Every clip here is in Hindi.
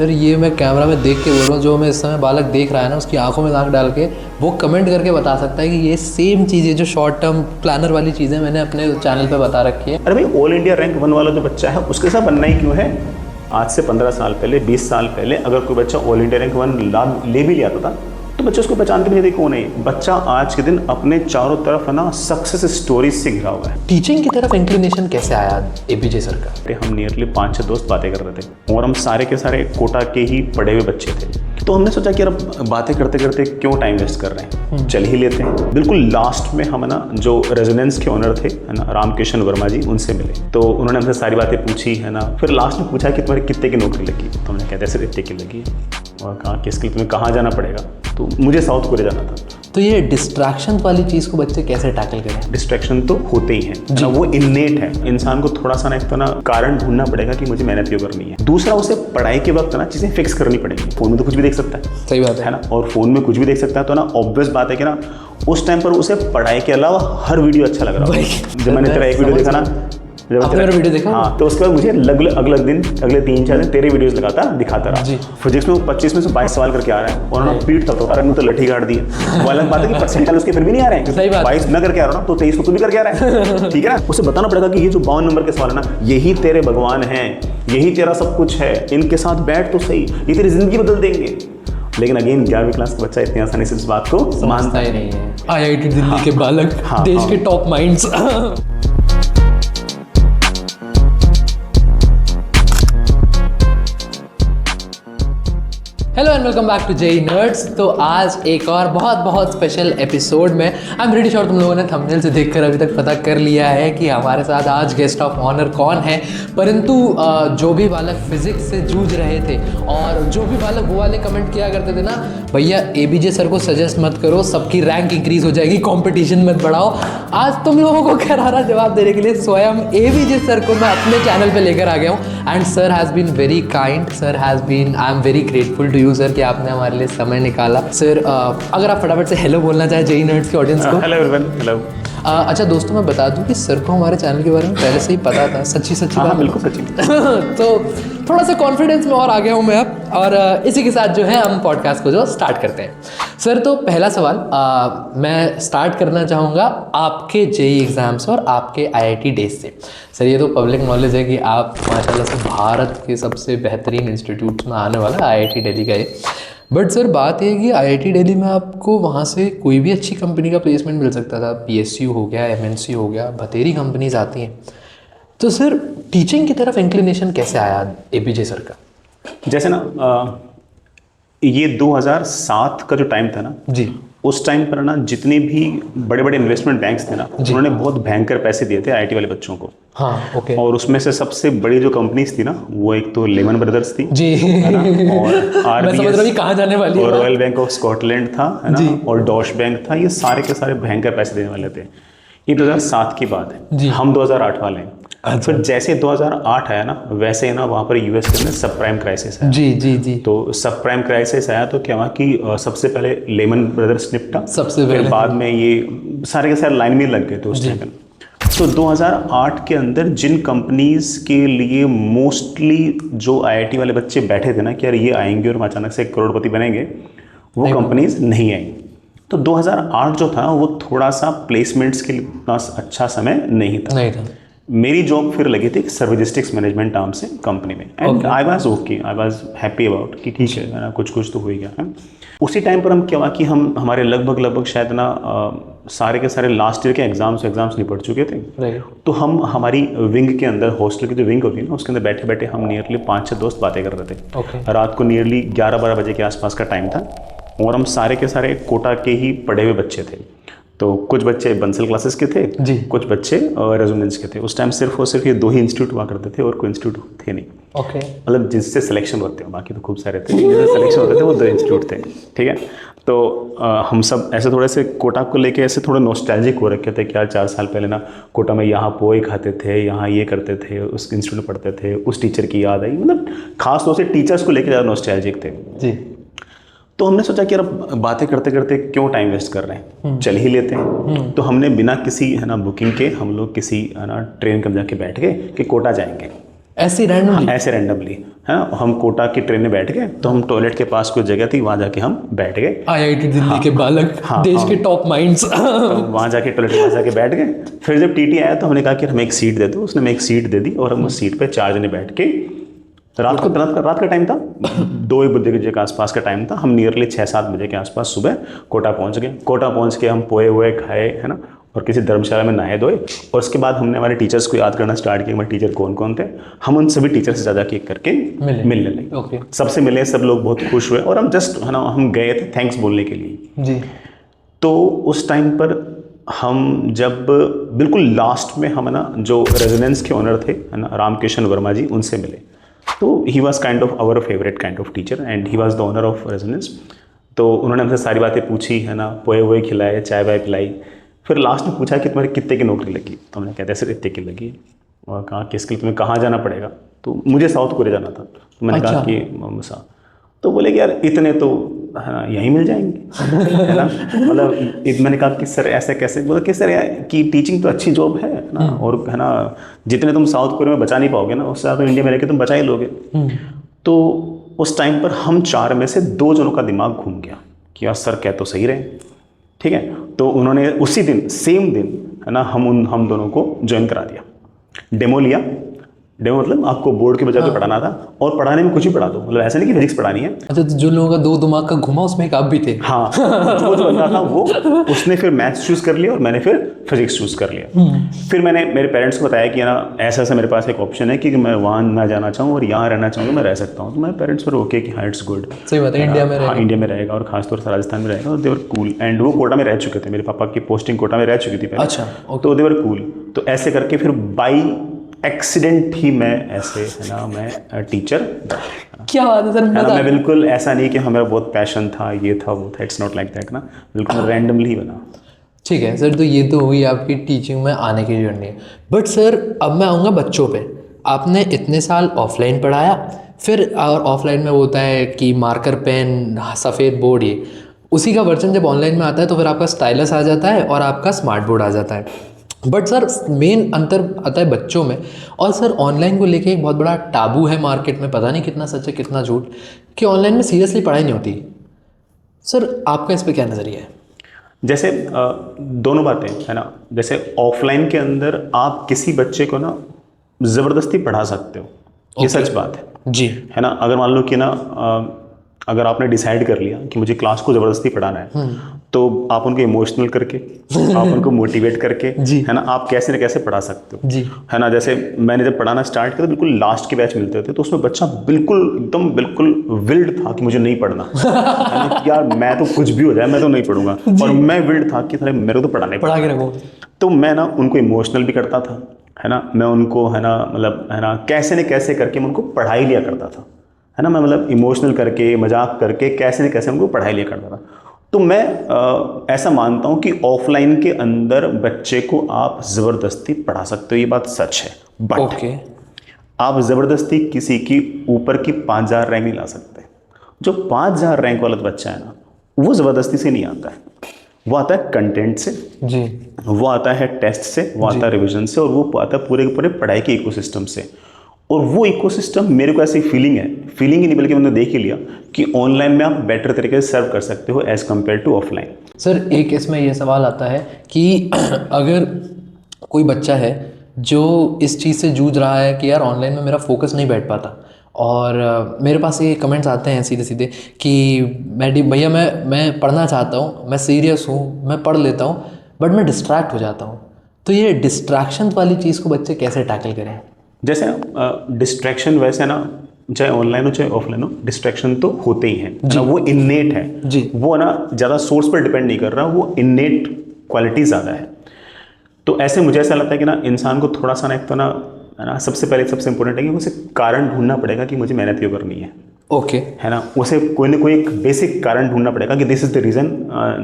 सर ये मैं कैमरा में देख के बोल रहा हूँ, जो मैं इस समय बालक देख रहा है ना, उसकी आंखों में आंख डाल के वो कमेंट करके बता सकता है कि ये सेम चीज़ें जो शॉर्ट टर्म प्लानर वाली चीज़ें मैंने अपने चैनल पे बता रखी है। अरे भाई, ऑल इंडिया रैंक 1 वाला जो बच्चा है उसके साथ बनना ही क्यों है? आज से 15 साल पहले, 20 साल पहले अगर कोई बच्चा ऑल इंडिया रैंक 1 ले भी लिया था तो बच्चे उसको पहचानते भी नहीं थे कौन है बच्चा। आज के दिन अपने चारों तरफ है ना सक्सेस स्टोरीज से घिरा हुआ है। टीचिंग की तरफ इंक्लिनेशन कैसे आया एपीजे सर का? हम नियरली 5-6 दोस्त बातें कर रहे थे और हम सारे के सारे कोटा के ही पढ़े हुए बच्चे थे। तो हमने सोचा कि यार बातें करते करते क्यों टाइम वेस्ट कर रहे हैं, चल ही लेते हैं। बिल्कुल लास्ट में हम ना जो रेजोनेंस के ओनर थे है ना, रामकिशन वर्मा जी, उनसे मिले। तो उन्होंने हमसे सारी बातें पूछी है ना। फिर लास्ट में पूछा कि तुम्हारी कितने की नौकरी लगी? तो हमने कहते सर इतने की लगी। और कहा कि इसके लिए तुम्हें कहाँ जाना पड़ेगा? तो मुझे साउथ कोरिया जाना था। तो ये डिस्ट्रैक्शन वाली चीज़ को बच्चे कैसे टैकल करें? डिस्ट्रैक्शन तो होते ही हैं ना, वो इननेट है। इंसान को थोड़ा सा ना एक तो ना कारण ढूंढना पड़ेगा कि मुझे मेहनत क्यों करनी है। दूसरा, उसे पढ़ाई के वक्त ना चीज़ें फिक्स करनी पड़ेगी। फोन में तो कुछ भी देख सकता है, सही बात है ना। और फोन में कुछ भी देख सकता है तो ना ऑब्वियस बात है कि ना उस टाइम पर उसे पढ़ाई के अलावा हर वीडियो अच्छा लग रहा है। जब मैंने तेरा एक वीडियो देखा ना, मेरा वीडियो देखा, हाँ, तो उसके बाद मुझे अगले 3-4 दिन तेरे वीडियोस लगाता दिखाता रहा। फिजिक्स में 25 में से 22 सवाल करके आ रहा है और ना पीट करता होता है, तो लठी काट दी है। वो अलग बात है कि परसेंटाइल उसके फिर भी नहीं आ रहे हैं। 22 न करके आ रहा ना, तो 23 तो भी करके आ रहा है। ठीक है ना। उसे बताना पड़ेगा कि ये जो 52 नंबर के सवाल है ना, यही तेरे भगवान हैं, यही तेरा सब कुछ है, इनके साथ बैठ तो सही, ये तेरी जिंदगी बदल देंगे। लेकिन अगेन 11वीं क्लास का बच्चा इतनी आसानी से इस बात को मानता ही नहीं है। आईआईटी दिल्ली के बालक, देश के top minds. Hello and welcome back to JEE nerds. तो आज एक और बहुत स्पेशल एपिसोड में आई एम प्रीटी श्योर तुम लोगों ने थंबनेल से देखकर अभी तक पता कर लिया है कि हमारे साथ आज गेस्ट ऑफ ऑनर कौन है। परंतु जो भी बालक फिजिक्स से जूझ रहे थे और जो भी बालक वो वाले कमेंट किया करते थे ना, भैया एबीजे सर को सजेस्ट मत करो, सबकी रैंक इंक्रीज हो जाएगी, कॉम्पिटिशन मत बढ़ाओ। आज तुम लोगों को करारा जवाब देने के लिए स्वयं एबीजे सर को मैं अपने चैनल पर लेकर आ गया हूँ। And sir has been very kind, sir has been, I am very grateful to you sir कि आपने हमारे लिए समय निकाला। सर अगर आप फटाफट से हेलो बोलना चाहें जेई नर्ड्स के ऑडियंस को। Hello everyone. हेलो। अच्छा दोस्तों, मैं बता दूं कि सर को हमारे चैनल के बारे में पहले से ही पता था। सच्ची बात। बिल्कुल सच्ची। तो थोड़ा सा कॉन्फिडेंस में और आ गया हूँ मैं अब, और इसी के साथ जो है हम पॉडकास्ट को जो स्टार्ट करते हैं। सर तो पहला सवाल मैं स्टार्ट करना चाहूँगा आपके जेई एग्ज़ाम्स और आपके आईआईटी डेज से। सर ये तो पब्लिक नॉलेज है कि आप माशाल्लाह से भारत के सबसे बेहतरीन इंस्टीट्यूट्स में आने वाला आईआईटी दिल्ली का है। बट सर बात ये है कि आईआईटी दिल्ली में आपको वहाँ से कोई भी अच्छी कंपनी का प्लेसमेंट मिल सकता था। पीएसयू हो गया, एमएनसी हो गया, बतेरी कंपनीज आती हैं। तो सर टीचिंग की तरफ इंक्लिनेशन कैसे आया एपीजे सर का? जैसे ना ये 2007 का जो टाइम था ना जी, उस टाइम पर ना जितने भी बड़े बड़े इन्वेस्टमेंट बैंक्स थे ना, उन्होंने बहुत भयंकर पैसे दिए थे आईआईटी वाले बच्चों को। हाँ, ओके। और उसमें से सबसे बड़ी जो कंपनीज थी ना, वो एक तो लेमन ब्रदर्स थी जी, है ना, और मैं समझ रहा हूँ कहाँ जाने वाली है, और रॉयल बैंक ऑफ स्कॉटलैंड था, है ना, और डॉश बैंक था। ये सारे के सारे भयंकर पैसे देने वाले थे। ये 2007 की बात है। हम 2008 वाले हैं। फिर जैसे 2008 आया ना, वैसे ही ना वहाँ पर यूएस के अंदर सब प्राइम क्राइसिस आया। जी। तो सब प्राइम क्राइसिस आया तो क्या हुआ कि सबसे पहले लेमन ब्रदर्स निपटा, सबसे पहले, फिर बाद में ये सारे के सारे लाइन में लग गए थे उस टाइम। तो 2008 के अंदर जिन कंपनीज के लिए मोस्टली जो आईआईटी वाले बच्चे बैठे थे ना कि यार ये आएंगे और अचानक से करोड़पति बनेंगे, वो कंपनीज नहीं आई। तो 2008 जो था वो थोड़ा सा प्लेसमेंट्स के लिए उतना अच्छा समय नहीं था। मेरी जॉब फिर लगी थी सर्विजिस्टिक्स मैनेजमेंट नाम से कंपनी में। And I was okay, I was happy about कि ठीक है ना, कुछ तो हो ही गया है। उसी टाइम पर हम क्या हुआ कि हम हमारे लगभग शायद ना सारे के सारे लास्ट ईयर के एग्जाम्स निपट चुके थे। तो हम हमारी विंग के अंदर, हॉस्टल की जो विंग होती है ना, उसके अंदर बैठे बैठे हम नियरली 5-6 दोस्त बातें कर रहे थे। रात को नियरली 11-12 बजे के आसपास का टाइम था और हम सारे के सारे कोटा के ही पढ़े हुए बच्चे थे। तो कुछ बच्चे बंसल क्लासेस के थे जी, कुछ बच्चे रेजोनेंस के थे। उस टाइम सिर्फ ये 2 ही इंस्टीट्यूट हुआ करते थे और कोई इंस्टीट्यूट थे नहीं। ओके। मतलब जिससे सिलेक्शन होते हैं, बाकी तो खूब सारे थे, जिससे सिलेक्शन होते थे वो 2 इंस्टीट्यूट थे। ठीक है। तो हम सब ऐसे थोड़े से कोटा को लेके ऐसे थोड़े नॉस्टैल्जिक हो रखे थे कि यार 4 साल पहले ना कोटा में यहाँ पोए खाते थे, यहाँ ये करते थे, उस इंस्टीट्यूट में पढ़ते थे, उस टीचर की याद आई। मतलब खास तौर से टीचर्स को लेकर ज़्यादा नॉस्टैल्जिक थे जी। तो हमने सोचा कि यार बातें करते करते क्यों टाइम वेस्ट कर रहे हैं, चल ही लेते हैं। तो हमने बिना किसी है ना बुकिंग के हम लोग किसी है ना ट्रेन के अंदर जाके बैठ गए कि कोटा जाएंगे। ऐसे रैंडमली? ऐसे रैंडमली है ना। हम कोटा की ट्रेन में बैठ गए, तो हम टॉयलेट के पास कुछ जगह थी, वहाँ जाके हम बैठ गए। आईआईटी दिल्ली के बालक, देश के टॉप माइंड्स। तो वहाँ जाके टॉयलेट के पास जाके बैठ गए। फिर जब टीटी आया तो हमने कहा कि हमें एक सीट दे दो। उसने हमें एक सीट दे दी और हम उस सीट पे 4 जने बैठ के, रात का टाइम था, 2 बजे के आसपास का टाइम था। हम नियरली 6-7 बजे के आसपास सुबह कोटा पहुँच गए। कोटा पहुँच के हम पोए हुए खाए है ना, और किसी धर्मशाला में नहाए धोए, और उसके बाद हमने हमारे टीचर्स को याद करना स्टार्ट किया। हमारे टीचर कौन कौन थे। हम उन सभी टीचर से ज़्यादा केक करके मिलने लगे। ओके। सबसे मिले, सब लोग बहुत खुश हुए, और हम जस्ट है ना, हम गए थे थैंक्स बोलने के लिए जी। तो उस टाइम पर हम जब बिल्कुल लास्ट में हम है ना, जो रेजिडेंस के ओनर थे है ना, रामकिशन वर्मा जी, उनसे मिले। तो he was kind of our favourite kind of teacher and he was the owner of residence. तो उन्होंने हमसे सारी बातें पूछी है ना, पोए हुए खिलाए, चाय वाय पिलाई। फिर लास्ट में पूछा कि तुम्हारी कितने की नौकरी लगी। तो हमने कहते सर इतने की लगी। और कहा कि इसके लिए तुम्हें कहाँ जाना पड़ेगा। तो मुझे साउथ कोरिया जाना था। तो मैंने कहा कि ममसा। तो बोले कि यार इतने तो है ना यहीं मिल जाएंगे है ना। मतलब मैंने कहा कि सर ऐसे कैसे। बोला कि सर कि टीचिंग तो अच्छी जॉब है ना, और है ना जितने तुम साउथ कोरिया में बचा नहीं पाओगे ना, उससे ज़्यादा इंडिया में रहकर तुम बचा ही लोगे। तो उस टाइम पर हम 4 में से 2 जनों का दिमाग घूम गया कि यार सर कह तो सही रहे, ठीक है। तो उन्होंने उसी दिन, सेम दिन है ना, हम दोनों को ज्वाइन करा दिया। डेमो लिया। डेमो मतलब आपको बोर्ड के बजाय पढ़ाना था, और पढ़ाने में कुछ भी पढ़ा दो, मतलब ऐसा नहीं कि फिजिक्स पढ़ानी है। अच्छा, तो जो लोगों का 2 दिमाग का घुमा उसमें एक आप भी थे। हाँ, जो बंदा था वो, उसने फिर मैथ्स चूज़ कर लिया और मैंने फिर फिजिक्स चूज़ कर लिया। फिर मैंने मेरे पेरेंट्स को बताया कि ना ऐसा ऐसा मेरे पास एक ऑप्शन है कि मैं वहाँ ना जाना चाहूँ और यहाँ रहना चाहूँ, मैं रह सकता हूँ। तो मेरे पेरेंट्स पर ओके कि हाँ इट्स गुड, सही बात है, इंडिया में हाँ इंडिया में रहेगा, और खासतौर से राजस्थान में रहेगा। और देवर कूल, एंड वो कोटा में रह चुके थे। मेरे पापा की पोस्टिंग कोटा में रह चुकी थी पहले। अच्छा, तो देवर कूल। तो ऐसे करके फिर बाई एक्सीडेंट ही मैं ऐसे है ना, मैं टीचर। क्या बात है सर, है ना, मैं बिल्कुल ऐसा नहीं कि हमारा बहुत पैशन था, ये था वो था, इट्स नॉट लाइक दैट ना, बिल्कुल रैंडमली ही बना। ठीक है सर, तो ये तो हुई आपकी टीचिंग में आने की जर्नी। बट सर अब मैं आऊँगा बच्चों पे। आपने इतने साल ऑफलाइन पढ़ाया, फिर और ऑफलाइन में वो होता है कि मार्कर पेन, सफ़ेद बोर्ड, ये उसी का वर्जन जब ऑनलाइन में आता है तो फिर आपका स्टाइलस आ जाता है और आपका स्मार्ट बोर्ड आ जाता है। बट सर मेन अंतर आता है बच्चों में। और सर ऑनलाइन को लेके एक बहुत बड़ा टाबू है मार्केट में, पता नहीं कितना सच है कितना झूठ, कि ऑनलाइन में सीरियसली पढ़ाई नहीं होती। सर आपका इस पर क्या नज़रिया है? जैसे दोनों बातें है ना। जैसे ऑफलाइन के अंदर आप किसी बच्चे को ना ज़बरदस्ती पढ़ा सकते हो, ये सच बात है जी, है ना। अगर मान लो कि ना अगर आपने डिसाइड कर लिया कि मुझे क्लास को ज़बरदस्ती पढ़ाना है, तो आप उनको इमोशनल करके, आप उनको मोटिवेट करके है ना, आप कैसे न कैसे पढ़ा सकते हो जी, है ना। जैसे मैंने जब पढ़ाना स्टार्ट किया तो बिल्कुल लास्ट के बैच मिलते थे, तो उसमें बच्चा बिल्कुल एकदम बिल्कुल विल्ड था कि मुझे नहीं पढ़ना है ना, कि यार मैं तो कुछ भी हो जाए मैं तो नहीं पढ़ूंगा। और मैं विल्ड था कि अरे मेरे को तो पढ़ाना ही पढ़ा के रखो। तो मैं ना उनको इमोशनल भी करता था है ना, मैं उनको है ना, मतलब है ना कैसे न कैसे करके मैं उनको पढ़ाई लिया करता था है ना। मैं मतलब इमोशनल करके, मजाक करके, कैसे न कैसे उनको पढ़ाई लिया करता था। तो मैं ऐसा मानता हूँ कि ऑफलाइन के अंदर बच्चे को आप ज़बरदस्ती पढ़ा सकते हो, ये बात सच है। बट आप ज़बरदस्ती किसी की ऊपर की 5000 रैंक नहीं ला सकते। जो 5000 रैंक वाला बच्चा है ना, वो ज़बरदस्ती से नहीं आता है, वो आता है कंटेंट से जी, वो आता है टेस्ट से, वो आता है रिवीजन से, और वो आता है पूरे के पूरे पढ़ाई के इकोसिस्टम से। और वो इकोसिस्टम मेरे को ऐसी फीलिंग ही नहीं बल्कि मैंने देख ही लिया कि ऑनलाइन में आप बेटर तरीके से सर्व कर सकते हो as compare to offline. Sir एक इसमें ये सवाल आता है कि अगर कोई बच्चा है जो इस चीज़ से जूझ रहा है कि यार ऑनलाइन में मेरा फोकस नहीं बैठ पाता, और मेरे पास ये कमेंट्स आते हैं सीधे सीधे कि भैया मैं पढ़ना चाहता हूँ, मैं सीरियस हूँ, मैं पढ़ लेता हूँ, बट मैं डिस्ट्रैक्ट हो जाता हूँ। तो ये डिस्ट्रैक्शन वाली चीज़ को बच्चे कैसे टैकल करें? जैसे डिस्ट्रैक्शन वैसे ना, चाहे ऑनलाइन हो चाहे ऑफलाइन हो, डिस्ट्रैक्शन तो होते ही हैं ना, वो इन्नेट है जी, वो ना ज़्यादा सोर्स पर डिपेंड नहीं कर रहा, वो इन्नेट क्वालिटी ज़्यादा है। तो ऐसे मुझे ऐसा लगता है कि ना इंसान को थोड़ा सा ना, एक तो ना है ना, सबसे इंपॉर्टेंट है कि उसे कारण ढूंढना पड़ेगा कि मुझे मेहनत क्यों करनी है। ओके है ना, उसे कोई ना कोई एक बेसिक कारण ढूंढना पड़ेगा कि this is the reason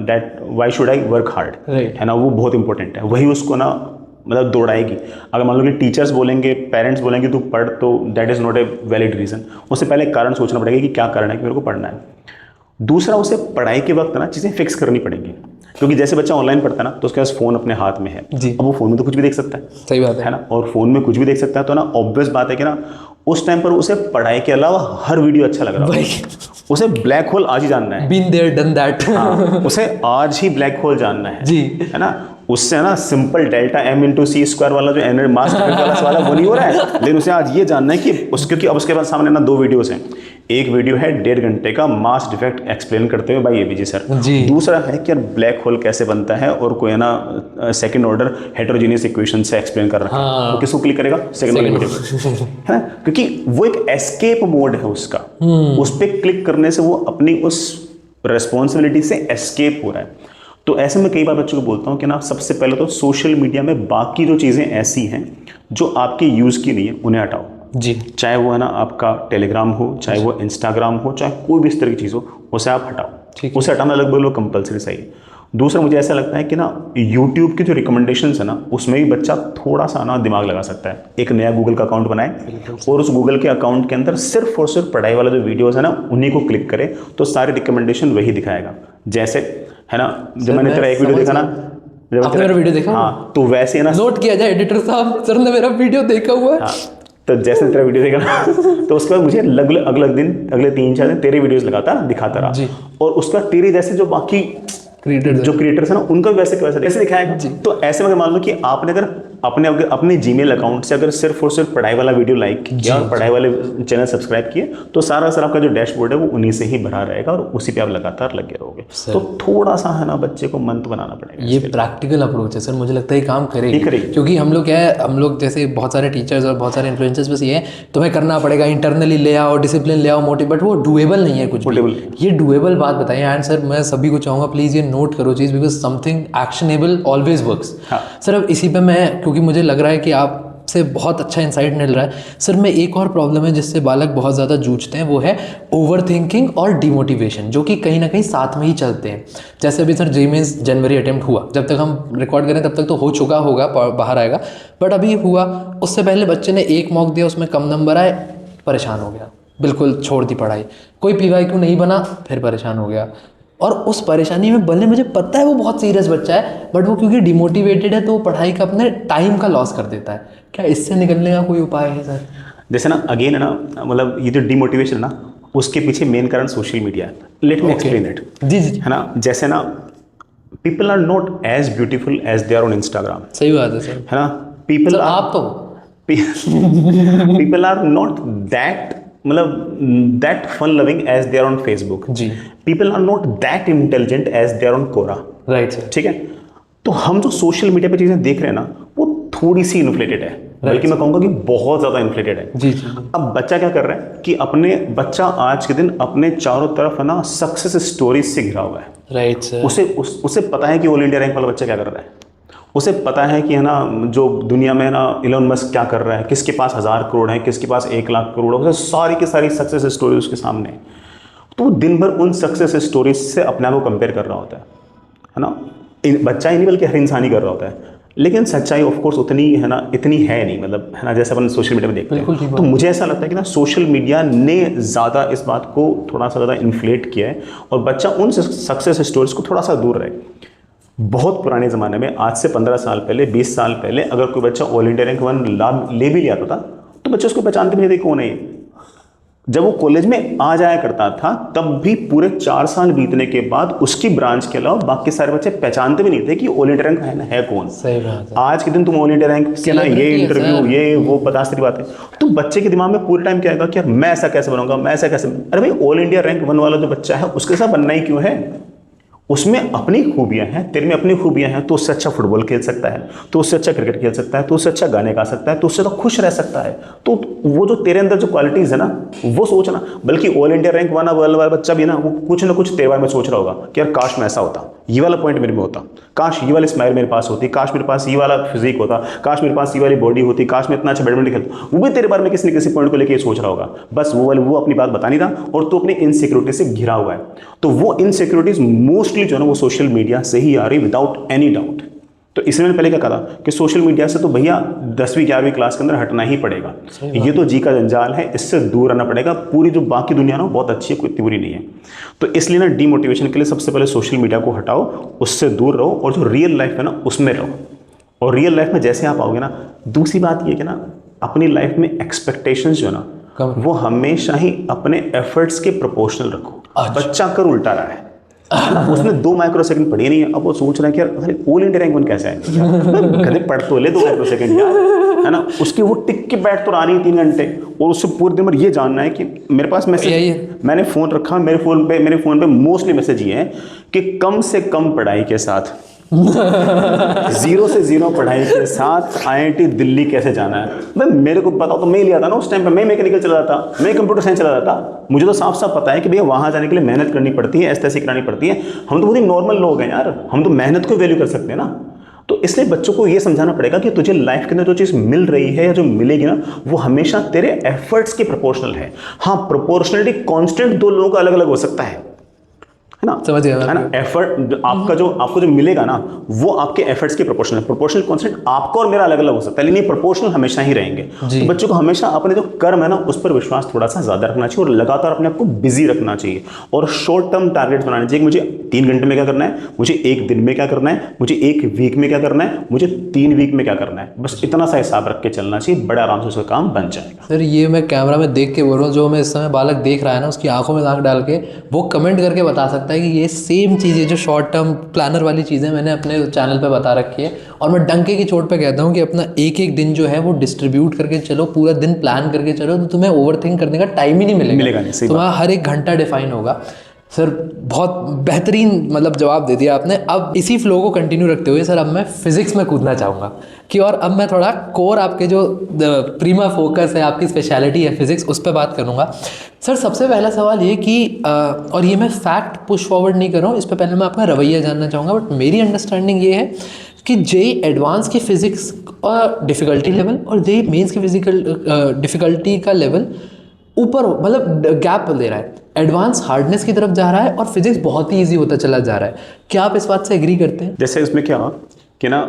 that why should I work hard, right है ना। वो बहुत इंपॉर्टेंट है, वही उसको ना मतलब दौड़ाएगी। अगर मान लो कि टीचर्स बोलेंगे, पेरेंट्स बोलेंगे तू पढ़, तो that is not a valid reason. उससे पहले कारण सोचना पड़ेगा कि क्या कारण है कि मेरे को पढ़ना है। दूसरा, उसे पढ़ाई के वक्त ना चीज़ें फिक्स करनी पड़ेंगी, क्योंकि जैसे बच्चा ऑनलाइन पढ़ता है ना, तो उसके पास फ़ोन अपने हाथ में है जी, अब वो फ़ोन में तो कुछ भी देख सकता है, सही बात है ना, और फ़ोन में कुछ भी देख सकता है। तो ना ऑब्वियस बात है कि ना उस टाइम पर उसे पढ़ाई के अलावा हर वीडियो अच्छा लग रहा भाई है, उसे ब्लैक होल आज ही जानना है। Been there done that. हाँ, उसे आज ही ब्लैक होल जानना है जी। है ना। उससे ना सिंपल डेल्टा एम इंटू सी स्क्वायर वाला जो एनर्जी मास वाला सवाल है वो नहीं हो रहा है, लेकिन उसे आज ये जानना है कि क्योंकि अब उसके पास सामने ना 2 वीडियोस हैं। एक वीडियो है 1.5 घंटे का मास डिफेक्ट एक्सप्लेन करते हुए भाई एबीजी सर जी। दूसरा है कि यार ब्लैक होल कैसे बनता है और कोई है ना सेकंड ऑर्डर हेटेरोजेनियस इक्वेशन से एक्सप्लेन कर रहा है। हाँ। वो किसको क्लिक करेगा? सेकंड वाले वीडियो है ना, क्योंकि वो एक एस्केप मोड है उसका। उस पर क्लिक करने से वो अपनी उस रेस्पॉन्सिबिलिटी से एस्केप हो रहा है। तो ऐसे में कई बार बच्चों को बोलता हूँ कि ना सबसे पहले तो सोशल मीडिया में बाकी जो चीज़ें ऐसी हैं जो आपके यूज़ की नहीं है उन्हें हटाओ जी। चाहे वो है ना आपका टेलीग्राम हो, चाहे वो इंस्टाग्राम हो, चाहे कोई भी इस तरह की चीज़ हो, उसे आप हटाओ। उसे हटाना लगभग कंपलसरी सही है। दूसरा मुझे ऐसा लगता है कि ना यूट्यूब की जो रिकमेंडेशंस है ना उसमें भी बच्चा थोड़ा सा ना दिमाग लगा सकता है। एक नया गूगल का अकाउंट बनाए और उस गूगल के अकाउंट के अंदर सिर्फ और सिर्फ पढ़ाई वाला जो वीडियोस है ना उन्हीं को क्लिक करे तो सारे रिकमेंडेशन वही दिखाएगा। जैसे है ना जब मैंने तेरा एक वीडियो देखा ना, आपने मेरा वीडियो देखा? हाँ, तो वैसे है ना नोट किया जाए एडिटर साहब, सर ने मेरा वीडियो देखा हुआ है। हाँ, तो जैसे तेरा वीडियो देखा ना तो उसके बाद मुझे अगले दिन अगले 3-4 दिन तेरे वीडियोस लगातार दिखाता रहा और उसका तेरे जैसे जो बाकी क्रिएटर्स है ना उनका भी वैसे दिखाएगा। तो ऐसे में मान लो कि आपने अगर अपने जीमेल अकाउंट से अगर सिर्फ और सिर्फ पढ़ाई वाला वीडियो लाइक किया और पढ़ाई वाले चैनल सब्सक्राइब किए तो सारा आपका जो डैशबोर्ड है वो उन्हीं से ही भरा रहेगा और उसी पे आप लगातार लगे रहोगे। तो थोड़ा सा है ना बच्चे को मन तो बनाना पड़ेगा। ये प्रैक्टिकल अप्रोच है सर, मुझे लगता है ये काम करेगी क्योंकि हम लोग क्या है, हम लोग जैसे बहुत सारे टीचर्स और बहुत सारे इन्फ्लुएंसर्स बस ये है तुम्हें करना पड़ेगा, इंटरनली ले आओ, डिसिप्लिन ले आओ, मोटिव, बट वो डुएबल नहीं है कुछ भी। ये डुएबल बात बताइए। एंड सर मैं सभी को चाहूँगा प्लीज़ ये नोट करो चीज़, because something actionable always works. Sir अब इसी पे मैं, क्योंकि मुझे लग रहा है कि आपसे बहुत अच्छा इंसाइट मिल रहा है सर, में एक और प्रॉब्लम है जिससे बालक बहुत ज़्यादा जूझते हैं, वो है ओवर थिंकिंग और डिमोटिवेशन, जो कि कहीं ना कहीं साथ में ही चलते हैं। जैसे अभी सर जेईई जनवरी अटेम्प्ट हुआ, जब तक हम रिकॉर्ड करें तब तक तो हो चुका होगा, बाहर आएगा, बट अभी हुआ, उससे पहले बच्चे ने एक मॉक दिया, उसमें कम नंबर आए, परेशान हो गया, बिल्कुल छोड़ दी पढ़ाई। कोई PYQ नहीं बना, फिर परेशान हो गया। और उस परेशानी में भले मुझे पता है वो बहुत सीरियस बच्चा है, बट वो क्योंकि डिमोटिवेटेड है तो वो पढ़ाई का अपने टाइम का लॉस कर देता है। क्या इससे निकलने का कोई उपाय है सर? जैसे ना अगेन है ना, मतलब ये जो डिमोटिवेशन है ना उसके पीछे मेन कारण सोशल मीडिया है। Let me explain it. जी है ना, जैसे ना people are not as beautiful as they are on Instagram. सही बात है सर, है ना। पीपल आप तो पीपल आर नॉट दैट, मतलब that fun loving as they are on Facebook. जी। People are not that intelligent as they are on Quora. Right sir. ठीक है, तो हम जो सोशल मीडिया पे चीजें देख रहे हैं ना वो थोड़ी सी इन्फ्लेटेड है, बल्कि मैं कहूंगा कि बहुत ज्यादा इन्फ्लेटेड है। जी जी। अब बच्चा क्या कर रहा है कि बच्चा आज के दिन अपने चारों तरफ है ना सक्सेस स्टोरीज से घिरा हुआ है। Right sir. उसे पता है कि ऑल इंडिया रैंक वाला बच्चा क्या कर रहा है, उसे पता है कि है ना जो दुनिया में ना इलोन मस्क क्या कर रहा है, किसके पास 1000 करोड़ है, किसके पास 1 लाख करोड़ है, उसे सारी की सारी सक्सेस स्टोरी उसके सामने है। तो वो दिन भर उन सक्सेस स्टोरीज से अपने आप को कंपेयर कर रहा होता है ना। बच्चा ही नहीं बल्कि हर इंसान ही कर रहा होता है, लेकिन सच्चाई ऑफ कोर्स उतनी है ना, इतनी है नहीं, मतलब है ना, जैसे अपन सोशल मीडिया में देखते हैं। तो मुझे ऐसा लगता है कि ना सोशल मीडिया ने ज़्यादा इस बात को थोड़ा सा ज़्यादा इन्फ्लेट किया है और बच्चा उन सक्सेस स्टोरीज को थोड़ा सा दूर रहे। बहुत पुराने ज़माने में, आज से 15 साल पहले, 20 साल पहले, अगर कोई बच्चा ऑल इंडिया रैंक 1 ले भी लिया था तो बच्चे उसको पहचानते भी नहीं थे कौन है। जब वो कॉलेज में आ जाया करता था तब भी पूरे 4 साल बीतने के बाद उसकी ब्रांच के अलावा बाकी सारे बच्चे पहचानते भी नहीं थे कि ऑल इंडिया रैंक है कौन। सही बात है। आज के दिन तुम ऑल इंडिया रैंक के ना ये इंटरव्यू ये वो 50 सारी बातें, तो बच्चे के दिमाग में पूरे टाइम क्या आएगा कि यार मैं ऐसा कैसे बनूंगा, मैं ऐसा कैसे। अरे भाई ऑल इंडिया रैंक 1 वाला जो बच्चा है उसके साथ बनना ही क्यों है, उसमें अपनी खूबियां हैं, तेरे में अपनी खूबियां हैं, तो उससे अच्छा फुटबॉल खेल सकता है, तो उससे अच्छा क्रिकेट खेल सकता है, तो उससे अच्छा गाने गा सकता है, तो उससे तो खुश रह सकता है। तो वो जो तेरे अंदर जो क्वालिटीज़ है ना वो सोचना। बल्कि ऑल इंडिया रैंक 1 वाला बच्चा भी ना वो कुछ ना कुछ तेरे बारे में सोच रहा होगा कि यार काश मैं ऐसा होता, ये वाला पॉइंट मेरे में होता, काश ये वाली स्माइल मेरे पास होती, काश मेरे पास ये वाला फिजिक होता, काश मेरे पास ये वाली बॉडी होती, काश मैं इतना अच्छा बैडमिंटन खेलता। वो भी तेरे बारे में किसी न किसी पॉइंट को लेकर ये सोच रहा होगा, बस वो अपनी बात बता नहीं रहा और तो अपनी इनसिक्योरिटी से घिरा हुआ है। तो वो इनसिक्योरिटीज मोस्टली जो है ना वो सोशल मीडिया से ही आ रही, विदाउट एनी डाउट। तो इसलिए मैंने पहले क्या कहा कि सोशल मीडिया से तो भैया 10वीं 11वीं क्लास के अंदर हटना ही पड़ेगा। ये तो जी का जंजाल है, इससे दूर रहना पड़ेगा। पूरी जो बाकी दुनिया ना बहुत अच्छी है, कोई इतनी बुरी नहीं है। तो इसलिए ना डीमोटिवेशन के लिए सबसे पहले सोशल मीडिया को हटाओ, उससे दूर रहो और जो रियल लाइफ है ना उसमें रहो। और रियल लाइफ में जैसे आप आओगे ना, दूसरी बात ये कि ना अपनी लाइफ में एक्सपेक्टेशंस जो है ना वो हमेशा ही अपने एफर्ट्स के प्रोपोर्शनल रखो। बच्चा कर उल्टा रहा है उसने 2 माइक्रोसेकंड पढ़ी नहीं है, अब वो सोच रहा है कि यार ऑल इंडिया रैंक 1 कैसे आएगा, कभी पढ़ तो ले 2 माइक्रोसेकंड यार, है ना। उसकी वो टिक के बैठ तो रहा नहीं 3 घंटे, और उससे पूरे दिन भर ये जानना है कि मेरे पास मैसेज, मैंने फ़ोन रखा, मेरे फ़ोन पे मोस्टली मैसेज ये है कि कम से कम पढ़ाई के साथ 0 से 0 पढ़ाई के साथ IIT दिल्ली कैसे जाना है। भाई मेरे को पता तो मैं लिया था ना उस टाइम पे, मैं मैकेनिकल चला रहा था, मैं कंप्यूटर साइंस चला रहा था, मुझे तो साफ साफ पता है कि भैया वहाँ जाने के लिए मेहनत करनी पड़ती है, ऐसे करानी पड़ती है। हम तो बहुत ही नॉर्मल लोग हैं यार, हम तो मेहनत को वैल्यू कर सकते हैं ना। तो इसलिए बच्चों को ये समझाना पड़ेगा कि तुझे लाइफ के अंदर जो चीज़ मिल रही है या जो मिलेगी ना, वो हमेशा तेरे एफर्ट्स के प्रोपोर्शनल है। हाँ, प्रोपोर्शनलिटी कांस्टेंट 2 लोगों का अलग अलग हो सकता है ना, समझ गया, है ना। एफर्ट आपको जो मिलेगा ना, वो आपके एफर्ट्स के प्रोपोर्शनल, प्रोपोर्शनल कांस्टेंट आपका और मेरा अलग अलग हो सकता है, लेकिन प्रोपोर्शनल हमेशा ही रहेंगे। तो बच्चों को हमेशा अपने जो कर्म है ना, उस पर विश्वास थोड़ा सा ज्यादा रखना चाहिए और लगातार अपने आप को बिजी रखना चाहिए, और शॉर्ट टर्म टारगेट्स बनाने चाहिए कि मुझे 3 घंटे में क्या करना है, मुझे 1 दिन में क्या करना है, मुझे 1 वीक में क्या करना है, मुझे 3 वीक में क्या करना है। बस इतना सा हिसाब रख के चलना चाहिए, बड़े आराम से उसका काम बन जाएगा। सर ये मैं कैमरा में देख के बोल रहा हूँ, जो मैं इस समय बालक देख रहा है ना, उसकी आंखों में आंख डाल के वो कमेंट करके बता सकता है कि ये सेम चीज़ें जो शॉर्ट टर्म प्लानर वाली चीज़ें मैंने अपने चैनल पे बता रखी है, और मैं डंके की चोट पे कहता हूँ कि अपना एक दिन जो है वो डिस्ट्रीब्यूट करके चलो, पूरा दिन प्लान करके चलो, तो तुम्हें ओवरथिंक करने का टाइम ही नहीं मिलेगा नहीं, तुम्हारा हर एक घंटा डिफाइन होगा। सर बहुत बेहतरीन मतलब जवाब दे दिया आपने। अब इसी फ्लो को कंटिन्यू रखते हुए सर अब मैं फिज़िक्स में कूदना चाहूँगा कि, और अब मैं थोड़ा कोर आपके जो प्रीमा फोकस है, आपकी स्पेशलिटी है फिज़िक्स, उस पर बात करूँगा। सर सबसे पहला सवाल ये कि और ये मैं फैक्ट पुश फॉरवर्ड नहीं कर रहा हूँ, इस पर पहले मैं अपना रवैया जानना चाहूँगा, बट मेरी अंडरस्टैंडिंग ये है कि जेई एडवांस की फ़िज़िक्स और डिफ़िकल्टी लेवल और जेई मेंस की डिफ़िकल्टी का लेवल ऊपर मतलब गैप दे रहा है, एडवांस हार्डनेस की तरफ जा रहा है और फिजिक्स बहुत ही इजी होता चला जा रहा है। क्या आप इस बात से एग्री करते हैं? जैसे इसमें क्या कि ना,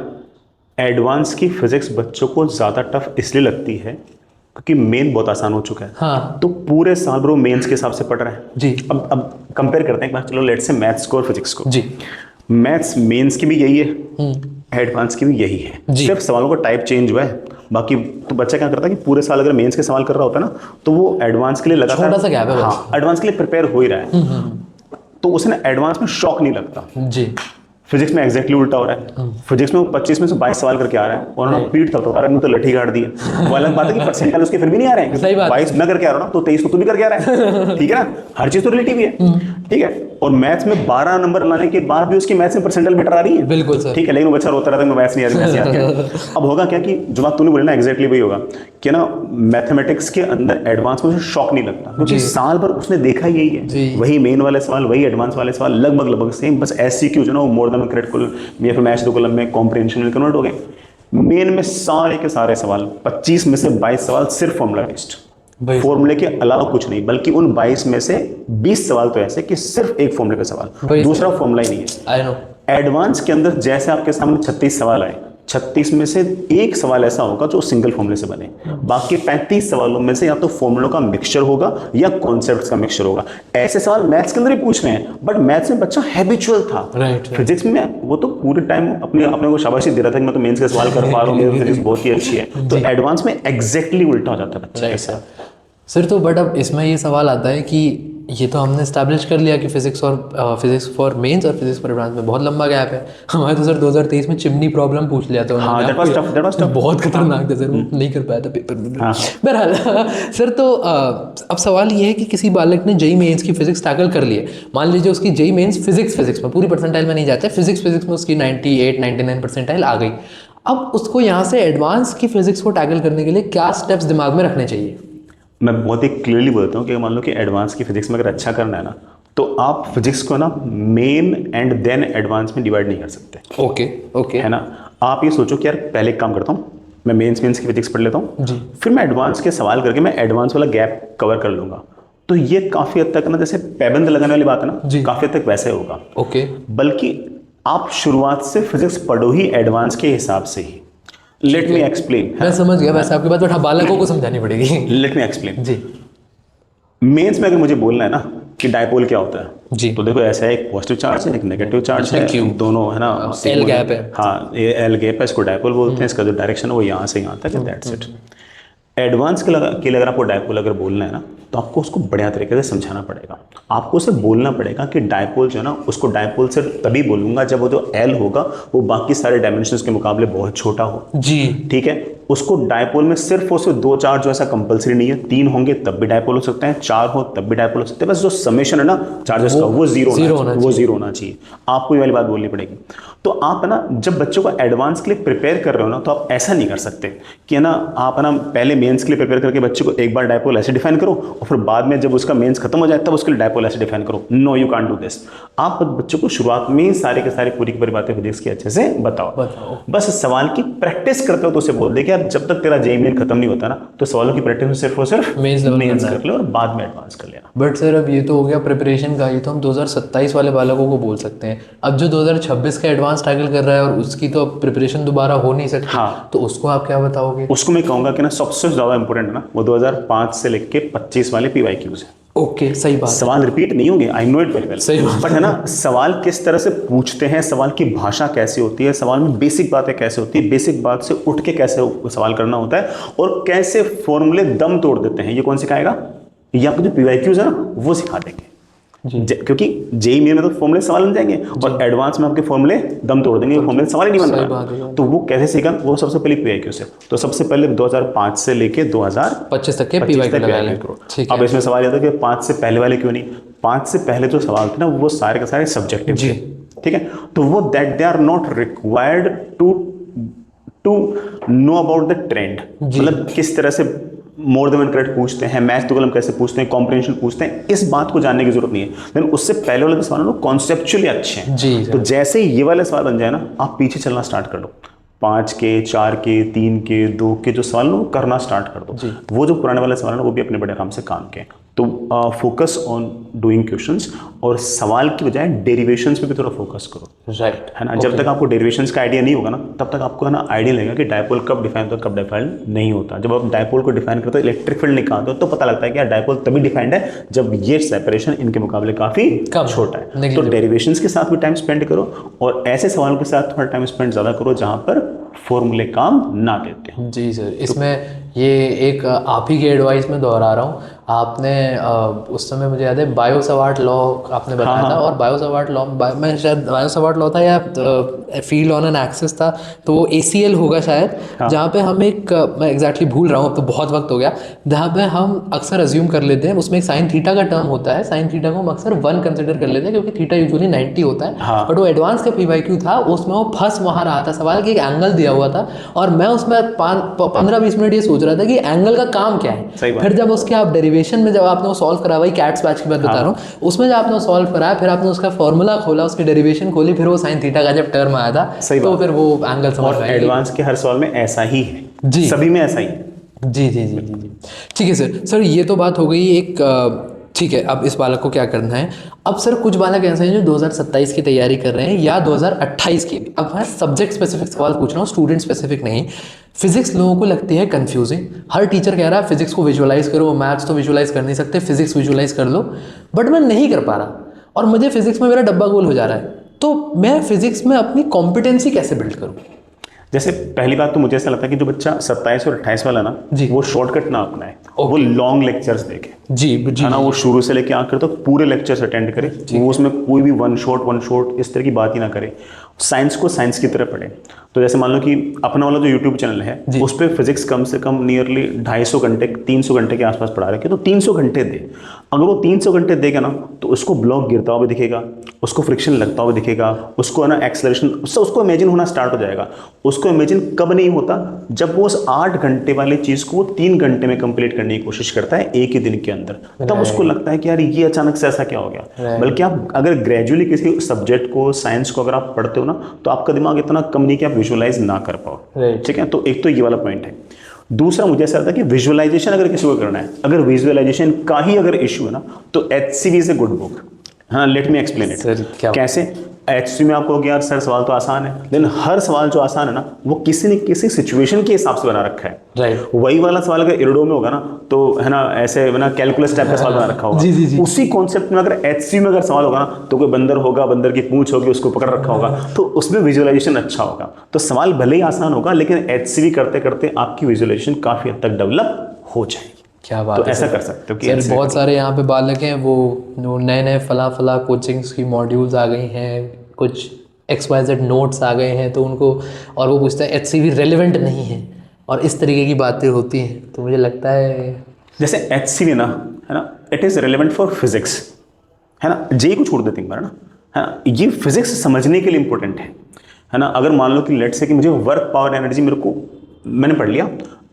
एडवांस की फिजिक्स बच्चों को ज़्यादा टफ इसलिए लगती है क्योंकि मेन बहुत आसान हो चुका है। हाँ, तो पूरे साल भर वो मेंस के हिसाब से पढ़ रहे हैं जी। अब कंपेयर करते हैं, चलो लेट्स से मैथ्स को और फिजिक्स को। जी, मैथ्स मेंस की भी यही है, एडवांस की भी यही है, सिर्फ सवालों का टाइप चेंज हुआ है। बाकी तो बच्चा क्या करता है कि पूरे साल अगर मेंस के सवाल कर रहा होता है ना, तो वो एडवांस के लिए लगातार छोटा सा गैप है, हाँ, एडवांस के लिए प्रिपेयर हो ही रहा है, तो उसे एडवांस में शॉक नहीं लगता। जी, फिजिक्स में एग्जैक्टली उल्टा हो रहा है। फिजिक्स में वो 25 में से 22 सवाल करके आ रहा है और उन्होंने पीठ तक तो तो लठी गाड़ दी है। वो अलग बात है कि परसेंटाइल उसके फिर भी नहीं आ रहे हैं, सही बात, 22 न करके आ रहा ना, तो 23 तो तू भी करके आ रहा है, ठीक है ना, हर चीज तो रिलेटिव है, ठीक है। और मैथ्स में 12 नंबर लाने के बाद भी उसकी मैथ्स में परसेंटाइल बेटर आ रही है, बिल्कुल सर, ठीक है, लेकिन वो बच्चा रोता रहता है मैथ्स नहीं आ रही, मैथ्स नहीं आ रही। अब होगा क्या कि जो बात तूने बोली ना, एग्जैक्टली वही होगा कि ना, मैथमेटिक्स के अंदर एडवांस में शॉक नहीं लगता क्योंकि साल भर उसने देखा यही है, वही मेन वाले सवाल, वही एडवांस वाले सवाल, लगभग सेम, बस एससीक्यू जो ना वो मोर देन क्रिटिकल या फिर मैच 2 कॉलम में कॉम्प्रिहेंशन में कन्वर्ट हो गए। मेन में सारे के सारे सवाल 25 में से 22 सवाल सिर्फ फॉर्मूला बेस्ड, फॉर्मूले के अलावा कुछ नहीं, बल्कि उन 22 में से 20 सवाल तो ऐसे कि सिर्फ एक फॉर्मूले का सवाल, दूसरा फॉर्मूला ही नहीं है। I know. एडवांस के अंदर जैसे आपके सामने 36 सवाल आए, 36 में से एक सवाल ऐसा होगा जो सिंगल फॉर्मूले से बने, बाकी 35 सवालों में से या तो फॉर्मूलों का मिक्सचर होगा या कॉन्सेप्ट्स का मिक्सचर होगा। ऐसे सवाल मैथ्स के अंदर ही पूछ रहे हैं, बट मैथ्स में बच्चा हैबिचुअल था, फिजिक्स में वो तो पूरे टाइम अपने को शाबाशी दे रहा था कि मैं तो मेंस का सवाल कर पा रहा हूँ, मेरी फिजिक्स बहुत ही अच्छी है। तो एडवांस में एग्जैक्टली उल्टा हो जाता है बच्चा के साथ। सर तो बट अब इसमें ये सवाल आता है कि ये तो हमने स्टैब्लिश कर लिया कि फिजिक्स फॉर मेंस और फिजिक्स फॉर एडवांस में बहुत लंबा गैप है। हमारे तो सर 2023 में चिमनी प्रॉब्लम पूछ लिया था उन्होंने। हाँ, that was tough. बहुत खतरनाक था सर, वो नहीं कर पाया था पेपर में। बहरहाल सर तो अब सवाल ये है कि किसी बालक ने जेई मेंस की फिजिक्स टैकल कर ली है, मान लीजिए उसकी जेई मेंस फिजिक्स में पूरी परसेंटाइल में नहीं जाते, फिजिक्स में उसकी 98-99 परसेंटाइल आ गई। अब उसको यहाँ से एडवांस की फिजिक्स को टैकल करने के लिए क्या स्टेप्स दिमाग में रखने चाहिए? मैं बहुत ही क्लियरली बोलता हूँ कि मान लो कि एडवांस की फिजिक्स में अगर अच्छा करना है ना, तो आप फिजिक्स को ना मेन एंड देन एडवांस में डिवाइड नहीं कर सकते। ओके है ना, आप ये सोचो कि यार पहले एक काम करता हूँ, मैं मेंस की फिजिक्स पढ़ लेता हूँ, फिर मैं एडवांस के सवाल करके मैं एडवांस वाला गैप कवर कर लूंगा। तो ये काफ़ी हद तक ना, जैसे पैबंद लगाने वाली बात है ना, काफ़ी हद तक वैसे होगा। बल्कि आप शुरुआत से फिजिक्स पढ़ो ही एडवांस के हिसाब से ही। Late me explain. मैं समझ गया, वैसे आपकी बात बट बालकों को समझानी पड़ेगी। लेट मी एक्सप्लेन जी। मेंस में अगर मुझे बोलना है ना कि डायपोल क्या होता है, जी, तो देखो ऐसा है, एक पॉजिटिव चार्ज है, एक नेगेटिव चार्ज है, दोनों है ना, एल गैप है। हाँ, ये एल गैप है, इसको डायपोल बोलते हैं, इसका जो डायरेक्शन है वो यहाँ से यहाँ तक है, दैट्स इट। एडवांस के लिए अगर आपको डायपोल अगर बोलना है ना, तो आपको उसको बढ़िया तरीके से समझाना पड़ेगा। आपको उसे बोलना पड़ेगा कि डायपोल जो है ना, उसको डायपोल से तभी बोलूंगा जब वो जो एल होगा वो बाकी सारे डायमेंशंस के मुकाबले बहुत छोटा हो। जी ठीक है, उसको डायपोल में सिर्फ और सिर्फ 2 चार्ज जो ऐसा कंपलसरी नहीं है, 3 होंगे तब भी डायपोल हो सकते हैं, 4 हो तब भी डायपोल हो सकते हैं, बस जो समेशन है ना चार्जेस का वो जीरो होना चाहिए। आपको ये वाली बात बोलनी पड़ेगी। तो आप है ना, जब बच्चों को एडवांस के लिए प्रिपेयर कर रहे हो ना, तो आप ऐसा नहीं कर सकते कि है ना, आप है ना पहले मेंस के लिए प्रिपेयर करके बच्चे को एक बार डायपोल ऐसे डिफाइन करो और फिर बाद में जब उसका मेंस खत्म हो जाए तब उसके लिए डायपोल ऐसे डिफाइन करो। No, you can't do this. आप बच्चों को शुरुआत में सारे के सारे पूरी की पूरी बातें फिजिक्स की अच्छे से बताओ। बस सवाल की प्रैक्टिस करते हो तो उसे बोल दे कि यार जब तक तेरा जेईई मेन खत्म नहीं होता ना, तो सवालों की प्रैक्टिस में सिर्फ और सिर्फ मेंस कर ले और बाद में एडवांस कर लेना। बट सर अब ये तो हो गया प्रिपरेशन का, ये तो हम 2027 वाले बालकों को बोल सकते हैं। अब जो 2026 का एडवांस टैकल कर रहा है और उसकी तो प्रिपरेशन दोबारा हो नहीं सकती। हाँ, तो उसको आप क्या बताओगे? उसको मैं कहूंगा कि ना सबसे ज्यादा इंपॉर्टेंट है ना, वो 2005 से लेके 25 वाले PYQs है। ओके, सही बात। सवाल रिपीट नहीं होंगे, I know it very well, सही बात। बट है ना, सवाल किस तरह से पूछते हैं, सवाल की भाषा कैसी होती है, सवाल में बेसिक बातें कैसे होती है, बेसिक बात से उठ के कैसे सवाल करना होता है और कैसे फॉर्मूले दम तोड़ देते हैं, ये कौन सिखाएगा? ये आपको जो PYQs है ना वो सिखा देंगे। क्योंकि जेईई मेन में तो फॉर्मूले सवाल बन जाएंगे और एडवांस में आपके फॉर्मूले दम तोड़ देंगे, फॉर्मूले सवाल ही नहीं बन रहा। तो वो कैसे सीखा, वो सबसे पहले PYQ से। तो सबसे पहले 2005 से लेके 2025 तक के PYQ लगा लें। अब इसमें सवाल यह था कि 5 से पहले वाले क्यों नहीं? 5 से पहले जो सवाल थे ना वो सारे के सारे सब्जेक्टिव थे। ठीक है, तो वो that they are not required to know about the trend, मतलब किस तरह से मोर देन वन करेक्ट पूछते हैं, मैथ तो कलम कैसे पूछते हैं, कॉम्प्रिहेंशन पूछते हैं, इस बात को जानने की जरूरत नहीं है। लेकिन उससे पहले वाले सवाल कॉन्सेप्चुअली अच्छे हैं जी। तो जैसे ही ये वाले सवाल बन जाए ना, आप पीछे चलना स्टार्ट कर दो। 5 के, 4 के, 3 के, 2 के जो सवाल वो करना स्टार्ट कर दो। वो जो पुराने वाले सवाल है वो भी अपने बड़े आराम से काम के। तो फोकस ऑन डूइंग क्वेश्चंस और सवाल की बजाय डेरिवेशंस पे भी थोड़ा फोकस करो। राइट है ना, जब तक आपको डेरिवेशंस का आइडिया नहीं होगा ना, तब तक आपको है ना आइडिया लगेगा कि डायपोल कब डिफाइन होता है, कब डिफाइन नहीं होता। जब आप डायपोल को डिफाइन करते हो, इलेक्ट्रिक फील्ड निकालते हो, तो पता लगता है कि यार डायपोल तभी डिफाइंड है जब ये सेपरेशन इनके मुकाबले काफी छोटा है। तो डेरिवेशंस के साथ भी टाइम स्पेंड करो और ऐसे सवालों के साथ थोड़ा टाइम स्पेंड ज्यादा करो जहां पर फॉर्मूले काम ना देते हैं। जी सर, इसमें ये एक आप ही की एडवाइस में दोहरा रहा हूँ। आपने उस समय मुझे याद है बायो सवार्ट लॉ आपने बताया था, और बायो सवार्ट लॉ में शायद बायो सवार्ट लॉ था या फील्ड ऑन एन एक्सिस था, तो वो ACL होगा शायद। जहाँ पे हम एक, मैं एग्जैक्टली भूल रहा हूँ, अब तो बहुत वक्त हो गया, जहाँ पे हम अक्सर अज्यूम कर लेते हैं उसमें एक साइन थीटा का टर्म होता है, साइन थीटा को हम अक्सर 1 कंसिडर कर लेते हैं क्योंकि थीटा यूजुअली 90 होता है। बट वो एडवांस का PYQ था, उसमें वो फंस वहाँ रहा था सवाल कि एक एंगल दिया हुआ था और मैं उसमें 15-20 मिनट ये सोच रहा था कि एंगल का काम क्या है। फिर जब उसके आप डेरिवेशन में जब आपने वो सॉल्व करा, वही कैट्स बैच की बात बता रहा हूँ, उसमें जब आपने वो सॉल्व कराया, फिर आपने उसका फॉर्मूला खोला, उसकी डेरिवेशन खोली, फिर वो साइन थीटा का जब टर्म आया था, तो फिर वो एंगल समझ में आया। एडवांस के हर सवाल में ऐसा ही है जी, सभी में ऐसा ही है। जी जी जी जी ठीक है सर। सर ये तो बात हो गई एक, ठीक है, अब इस बालक को क्या करना है। अब सर कुछ बालक ऐसे हैं जो 2027 की तैयारी कर रहे हैं या 2028 की भी। अब मैं सब्जेक्ट स्पेसिफिक सवाल पूछ रहा हूँ, स्टूडेंट स्पेसिफिक नहीं। फिजिक्स लोगों को लगती है कंफ्यूजिंग, हर टीचर कह रहा है फिजिक्स को विजुअलाइज करो, मैथ्स तो विजुअलाइज कर नहीं सकते, फिजिक्स विजुअलाइज कर लो, बट मैं नहीं कर पा रहा और मुझे फिजिक्स में मेरा डब्बा गोल हो जा रहा है, तो मैं फिजिक्स में अपनी कॉम्पिटेंसी कैसे बिल्ड करूँ? जैसे पहली बात तो मुझे ऐसा लगता है कि जो बच्चा 27 और 28 वाला ना, वो शॉर्टकट ना अपनाए, वो लॉन्ग लेक्चर्स देखे जी है ना, वो शुरू से लेके आखिर तक पूरे लेक्चर्स अटेंड करे, वो उसमें कोई भी वन शॉट इस तरह की बात ही ना करे, साइंस को साइंस की तरह पढ़े। तो जैसे मान लो कि अपना वाला जो यूट्यूब चैनल है उस पर फिजिक्स कम से कम नियरली 250 घंटे 300 घंटे के आसपास पढ़ा रखे, तो 300 घंटे दे। अगर वो 300 घंटे देगा ना, तो उसको ब्लॉक गिरता हुआ भी दिखेगा, उसको फ्रिक्शन लगता हुआ दिखेगा, उसको है ना एक्सेलरेशन, उसको इमेजिन होना स्टार्ट हो जाएगा। उसको इमेजिन कब नहीं होता? जब वो उस 8 घंटे वाली चीज़ को 3 घंटे में कंप्लीट करने की कोशिश करता है एक ही दिन के अंदर, तब उसको लगता है कि यार ये अचानक से ऐसा क्या हो गया। बल्कि आप अगर ग्रेजुअली किसी सब्जेक्ट को, साइंस को अगर आप पढ़ते हो ना, तो आपका दिमाग इतना कम नहीं कि आप विजुअलाइज ना कर पाओ। ठीक है, तो एक तो ये वाला पॉइंट है। दूसरा मुझे ऐसा लगता है कि विजुअलाइजेशन अगर किसी को करना है, अगर विजुअलाइजेशन का ही अगर इशू है ना, तो HCV is a good book. हाँ, लेट मी एक्सप्लेन इट। कैसे? HCV में आपको यार सर सवाल तो आसान है, लेकिन हर सवाल जो आसान है ना, वो किसी न किसी सिचुएशन के हिसाब से बना रखा है। राइट। वही वाला सवाल अगर इरोडो में होगा ना, तो है ना ऐसे ना कैलकुलस टाइप का सवाल बना रखा होगा। जी। उसी कॉन्सेप्ट में अगर HCV में अगर सवाल होगा ना, तो कोई बंदर होगा, बंदर की पूंछ होगी, उसको पकड़ रखा होगा, तो उसमें विजुअलाइजेशन अच्छा होगा। तो सवाल भले ही आसान होगा, लेकिन HCV करते करते आपकी विजुअलाइजेशन काफी हद तक डेवलप हो जाएगी। क्या बात तो है ऐसा सर। कर सकते हो कि सर ऐसे बहुत सारे यहाँ पे बालक हैं वो नए नए फला कोचिंग्स की मॉड्यूल्स आ गई हैं, कुछ XYZ नोट्स आ गए हैं, तो उनको और वो पूछता है HCV रेलिवेंट नहीं है और इस तरीके की बातें होती हैं। तो मुझे लगता है जैसे HCV ना, है ना, it is relevant for physics, है ना, जे को छोड़ देते हैं है ना, ये फिजिक्स समझने के लिए इंपॉर्टेंट है ना। अगर मान लो कि लेट से कि मुझे वर्क पावर एनर्जी मैंने पढ़ लिया,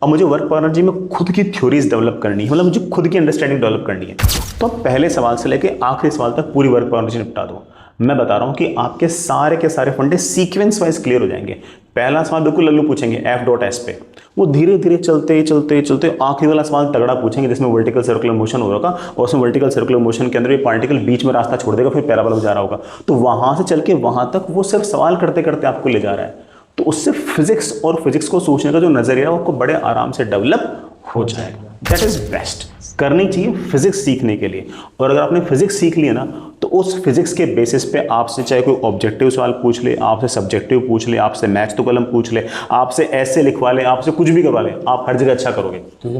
अब मुझे वर्क पावर एनर्जी में खुद की थ्योरीज डेवलप करनी है, मतलब मुझे खुद की अंडरस्टैंडिंग डेवलप करनी है, तो आप पहले सवाल से लेके आखिरी सवाल तक पूरी वर्क पावर एनर्जी निपटा दो। मैं बता रहा हूँ कि आपके सारे के सारे फंडे सीक्वेंस वाइज क्लियर हो जाएंगे। पहला सवाल बिल्कुल लल्लू पूछेंगे F.S पे, वो धीरे धीरे चलते चलते चलते आखिरी वाला सवाल तगड़ा पूछेंगे जिसमें वर्टिकल सर्कुलर मोशन हो रहा होगा, और उसमें वर्टिकल सर्कुलर मोशन के अंदर ये पार्टिकल बीच में रास्ता छोड़ देगा, फिर पैराबोला जा रहा होगा, तो वहां से चल के वहां तक वो सिर्फ सवाल करते करते आपको ले जा रहा है। तो उससे फिजिक्स और फिजिक्स को सोचने का जो नजरिया है वो आपको बड़े आराम से डेवलप हो जाएगा। दैट इज बेस्ट करनी चाहिए फिजिक्स सीखने के लिए। और अगर आपने फिजिक्स सीख लिया ना, तो उस फिजिक्स के बेसिस पे आपसे चाहे कोई ऑब्जेक्टिव सवाल पूछ ले, आपसे सब्जेक्टिव पूछ ले, आपसे मैथ्स तो कलम पूछ ले, आपसे ऐसे लिखवा ले, आपसे कुछ भी करवा ले, आप हर जगह अच्छा करोगे।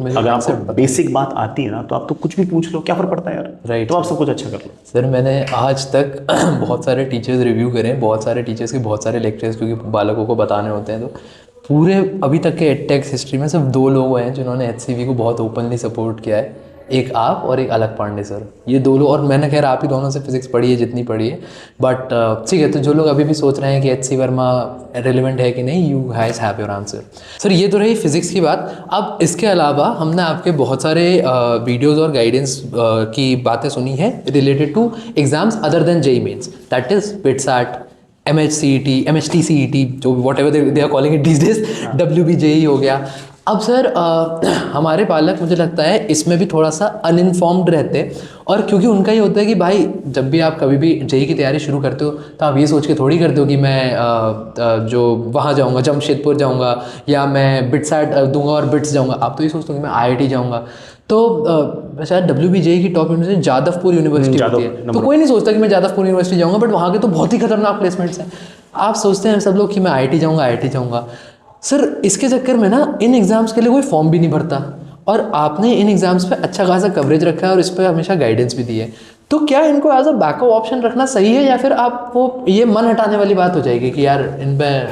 अगर आपको बेसिक बात आती है ना, तो आप तो कुछ भी पूछ लो, क्या फर्क पड़ता है यार, राइट। तो आप सब कुछ अच्छा कर लो। सर मैंने आज तक बहुत सारे टीचर्स रिव्यू करे हैं, बहुत सारे टीचर्स के बहुत सारे लेक्चर्स, क्योंकि बालकों को बताने होते हैं, तो पूरे अभी तक के एडटेक्स हिस्ट्री में सिर्फ 2 लोग हैं जिन्होंने HCV को बहुत ओपनली सपोर्ट किया है, एक आप और एक अलग पांडे सर। ये 2 लोग, और मैंने खैर आप ही दोनों से फिजिक्स पढ़ी है जितनी पढ़ी है, बट ठीक है। तो जो लोग अभी भी सोच रहे हैं कि HC वर्मा रेलिवेंट है कि नहीं, you guys have your answer. Sir ये तो रही फिजिक्स की बात। अब इसके अलावा हमने आपके बहुत सारे वीडियोज़ और गाइडेंस की बातें सुनी है related to exams other than JEE mains, that is BITSAT, MHCET, MHTCET, जो whatever they are calling it these days, WBJE हो गया। अब सर हमारे बालक मुझे लगता है इसमें भी थोड़ा सा अनइन्फॉर्म्ड रहते हैं, और क्योंकि उनका ये होता है कि भाई जब भी आप कभी भी JEE की तैयारी शुरू करते हो तो आप ये सोच के थोड़ी करते हो कि मैं जो वहाँ जाऊँगा, जमशेदपुर जाऊँगा, या मैं बिटसैट दूंगा और बिट्स जाऊँगा। आप तो ये सोचते हो कि मैं IIT जाऊँगा। तो शायद WBJE की टॉप यूनिवर्सिटी जादवपुर यूनिवर्सिटी होती है, तो कोई नहीं सोचता कि मैं जादवपुर यूनिवर्सिटी जाऊँगा, बट वहाँ के तो बहुत ही खतरनाक प्लेसमेंट्स हैं। आप सोचते हैं सब लोग कि मैं IIT जाऊँगा। सर इसके चक्कर में ना इन एग्ज़ाम्स के लिए कोई फॉर्म भी नहीं भरता, और आपने इन एग्ज़ाम्स पे अच्छा खासा कवरेज रखा है और इस पर हमेशा गाइडेंस भी दी है, तो क्या इनको एज अ बैकअप ऑप्शन रखना सही है, या फिर आप वो ये मन हटाने वाली बात हो जाएगी कि यार इन पर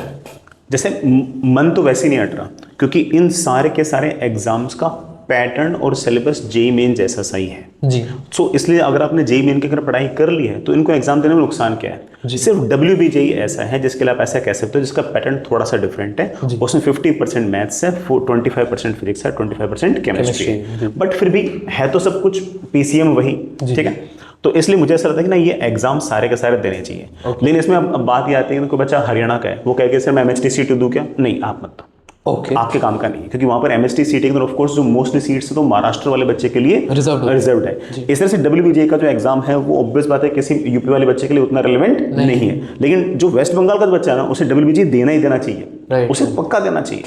जैसे मन तो वैसे ही नहीं हट रहा, क्योंकि इन सारे के सारे एग्जाम्स का पैटर्न और सिलेबस JEE मेन जैसा सही है जी। सो इसलिए अगर आपने JEE मेन की अगर पढ़ाई कर ली है तो इनको एग्जाम देने में नुकसान क्या है। सिर्फ WBJE ऐसा है जिसके लिए आप ऐसा कह सकते हो जिसका पैटर्न थोड़ा सा डिफरेंट है, उसमें 50% मैथ्स है, 25% फिजिक्स है, 25% केमिस्ट्री है, बट फिर भी है तो सब कुछ PCM वही, ठीक है। तो इसलिए मुझे ऐसा लगता है कि ना ये एग्जाम सारे के सारे देने चाहिए। लेकिन इसमें अब बात ये आती है कि कोई बच्चा हरियाणा का है, वो कह के सर मैं MHTCET दूं क्या, नहीं आप मत दो, आपके काम का नहीं है, क्योंकि वहां पर MHTCET के अंदर ऑफ कोर्स जो मोस्टली सीट्स है तो महाराष्ट्र वाले बच्चे के लिए रिजर्व्ड है। इस तरह से WBJE का जो एग्जाम है वो ऑब्वियस बात है किसी यूपी वाले बच्चे के लिए उतना रिलेवेंट नहीं है, लेकिन जो वेस्ट बंगाल का बच्चा है ना उसे WBJE देना ही देना चाहिए, उसे पक्का देना चाहिए।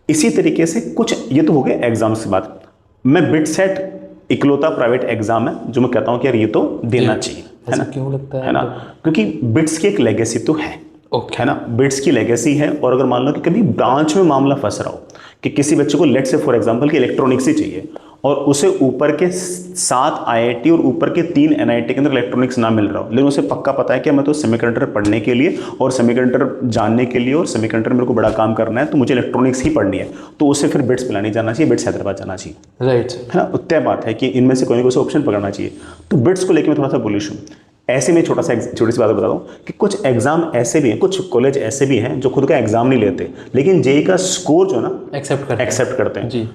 इसी तरीके से कुछ, ये तो हो गए एग्जाम्स की बात। मैं बिटसेट इकलौता प्राइवेट एग्जाम है जो मैं कहता हूँ कि यार ये तो देना चाहिए, है ना, क्यों लगता है ना, क्योंकि बिट्स की एक लेगेसी तो है, है ना, बिट्स की लेगेसी है। और अगर मान लो कि कभी ब्रांच में मामला फंस रहा हो कि किसी बच्चे को लेट से फॉर एग्जांपल कि इलेक्ट्रॉनिक्स ही चाहिए और उसे ऊपर के 7 IIT और ऊपर के 3 NIT के अंदर इलेक्ट्रॉनिक्स ना मिल रहा हो, लेकिन उसे पक्का पता है कि मैं तो सेमीकंडक्टर पढ़ने के लिए और सेमीकंडक्टर जानने के लिए और सेमीकंडक्टर मेरे को बड़ा काम करना है, तो मुझे इलेक्ट्रॉनिक्स ही पढ़नी है, तो उसे फिर बिट्स पिलानी जाना चाहिए, बिट्स हैदराबाद जाना चाहिए, राइट, है ना। तय बात है कि इनमें से कोई ना कोई ऑप्शन पकड़ना चाहिए। तो बिट्स को लेकर मैं थोड़ा सा बुलिश हूँ। ऐसे में छोटी सी बात बता दूं कि कुछ एग्जाम ऐसे भी हैं, कुछ कॉलेज ऐसे भी हैं जो खुद का एग्जाम नहीं लेते, लेकिन JEE का स्कोर जो ना एक्सेप्ट करते हैं जी।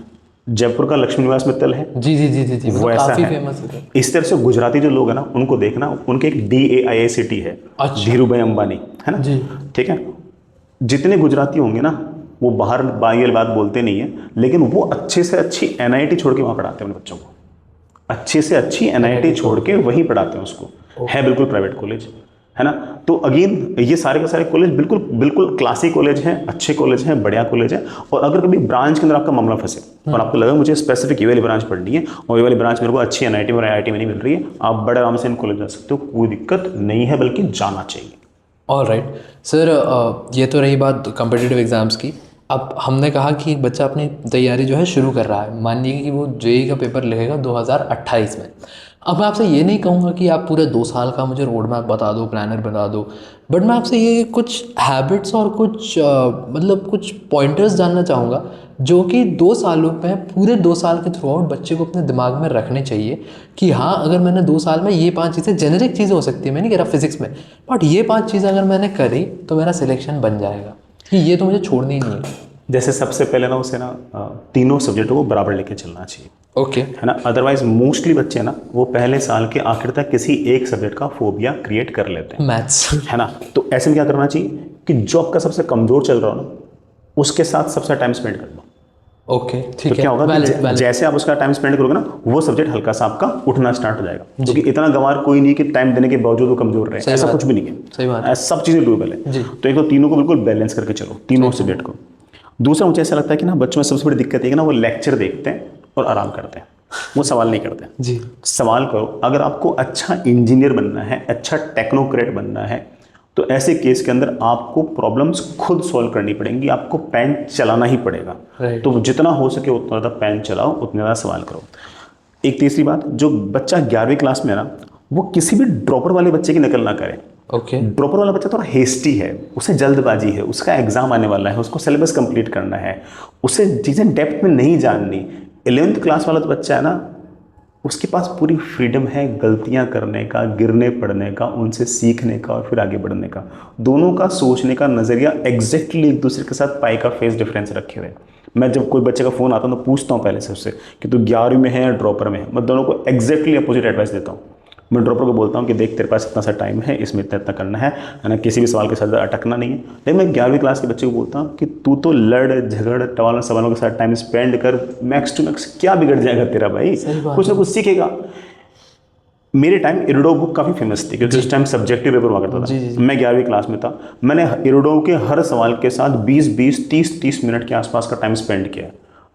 जयपुर का लक्ष्मी निवास मित्तल है जी, वो ऐसा है। फेमस है। इस तरह से गुजराती जो लोग हैं ना उनको देखना, उनके एक DAIICT है, धीरूभाई अंबानी, है ना जी, ठीक है। जितने गुजराती होंगे ना वो बाहर बाहर बात बोलते नहीं है, लेकिन वो अच्छे से अच्छी NIT छोड़ के वहाँ पढ़ाते हैं अपने बच्चों को, अच्छे से अच्छी NIT छोड़ के वहीं पढ़ाते हैं उसको, है बिल्कुल प्राइवेट कॉलेज, है ना। तो अगेन ये सारे के सारे कॉलेज बिल्कुल क्लासिक कॉलेज हैं, अच्छे कॉलेज हैं, बढ़िया कॉलेज है। और अगर कभी ब्रांच के अंदर आपका मामला फंसे और आपको लगा मुझे स्पेसिफिक ये वाली ब्रांच पढ़नी है और ये वाली ब्रांच मेरे को अच्छी NIT और IIT में नहीं मिल रही है, आप बड़े आराम से इन कॉलेज जा सकते हो, कोई दिक्कत नहीं है, बल्कि जाना चाहिए। ऑलराइट सर, ये तो रही बात कॉम्पिटिटिव एग्जाम्स की। अब हमने कहा कि एक बच्चा अपनी तैयारी जो है शुरू कर रहा है, मानिए कि वो जेईई का पेपर लिखेगा 2028 में। अब मैं आपसे ये नहीं कहूँगा कि आप पूरे 2 साल का मुझे रोड मैप बता दो, प्लानर बता दो, बट मैं आपसे ये कुछ हैबिट्स और कुछ मतलब कुछ पॉइंटर्स जानना चाहूँगा जो कि 2 सालों में, पूरे 2 साल के थ्रू आउट बच्चे को अपने दिमाग में रखने चाहिए कि हाँ, अगर मैंने 2 साल में ये 5 चीज़ें, जेनेरिक चीज़ें हो सकती है, मैं नहीं कह रहा फिजिक्स में, बट ये 5 चीज़ें अगर मैंने करी तो मेरा सिलेक्शन बन जाएगा, कि ये तो मुझे छोड़नी नहीं है। जैसे सबसे पहले ना उसे ना तीनों सब्जेक्टों को बराबर लेके चलना चाहिए, ओके। है ना। अदरवाइज मोस्टली बच्चे ना वो पहले साल के आखिर तक किसी एक सब्जेक्ट का फोबिया क्रिएट कर लेते हैं, मैथ्स। है ना। तो ऐसे में क्या करना चाहिए कि जो आपका सबसे कमजोर चल रहा हो ना, उसके साथ सबसे टाइम स्पेंड कर लो। ओके, तो ठीक है। क्या होगा कि valid. जैसे आप उसका टाइम स्पेंड करोगे ना, वो सब्जेक्ट हल्का सा आपका उठना स्टार्ट हो जाएगा, क्योंकि इतना गंवार कोई नहीं कि टाइम देने के बावजूद वो कमजोर रहे, ऐसा कुछ भी नहीं है। सही बात है। सब चीजें डूबल है। जी। तो एक तो तीनों को बिल्कुल बैलेंस करके चलो, तीनों सब्जेक्ट को। दूसरा मुझे ऐसा लगता है कि ना बच्चों में सबसे बड़ी दिक्कत है कि ना वो लेक्चर देखते हैं और आराम करते हैं, वो सवाल नहीं करते। जी। सवाल करो। अगर आपको अच्छा इंजीनियर बनना है, अच्छा टेक्नोक्रेट बनना है, तो ऐसे केस के अंदर आपको प्रॉब्लम्स खुद सॉल्व करनी पड़ेंगी, आपको पेन चलाना ही पड़ेगा। Right. तो जितना हो सके उतना ज़्यादा पेन चलाओ, उतना ज़्यादा सवाल करो। एक तीसरी बात, जो बच्चा 11वीं क्लास में है ना, वो किसी भी ड्रॉपर वाले बच्चे की नकल ना करे। ओके। ड्रॉपर वाला बच्चा थोड़ा हेस्टी है, उसे जल्दबाजी है, उसका एग्जाम आने वाला है, उसको सिलेबस कंप्लीट करना है, उसे चीज़ें डेप्थ में नहीं जाननी। 11th क्लास वाला तो बच्चा है ना, उसके पास पूरी फ्रीडम है गलतियां करने का, गिरने पड़ने का, उनसे सीखने का और फिर आगे बढ़ने का। दोनों का सोचने का नज़रिया एग्जैक्टली एक दूसरे के साथ पाई का फेस डिफरेंस रखे हुए। मैं जब कोई बच्चे का फ़ोन आता है तो पूछता हूँ पहले से उससे कि तू 11वीं में है या ड्रॉपर में है। मैं दोनों को एग्जैक्टली अपोजिट एडवाइस देता हूँ। मैं ड्रॉपर को बोलता हूँ कि देख, तेरे पास इतना सा टाइम है, इसमें इतना इतना करना है ना, किसी भी सवाल के साथ अटकना नहीं है। लेकिन मैं 11वीं क्लास के बच्चे को बोलता हूँ कि तू तो लड़ झगड़ टवाल सवालों के साथ टाइम स्पेंड कर, मैक्स टू मैक्स क्या बिगड़ जाएगा तेरा भाई, कुछ ना कुछ सीखेगा। मेरे टाइम इरोडो बुक काफ़ी फेमस थी, क्योंकि उस टाइम सब्जेक्टिव पेपर हुआ करता था। मैं 11वीं क्लास में था, मैंने इरोडो के हर सवाल के साथ 20-20, 30-30 मिनट के आसपास का टाइम स्पेंड किया।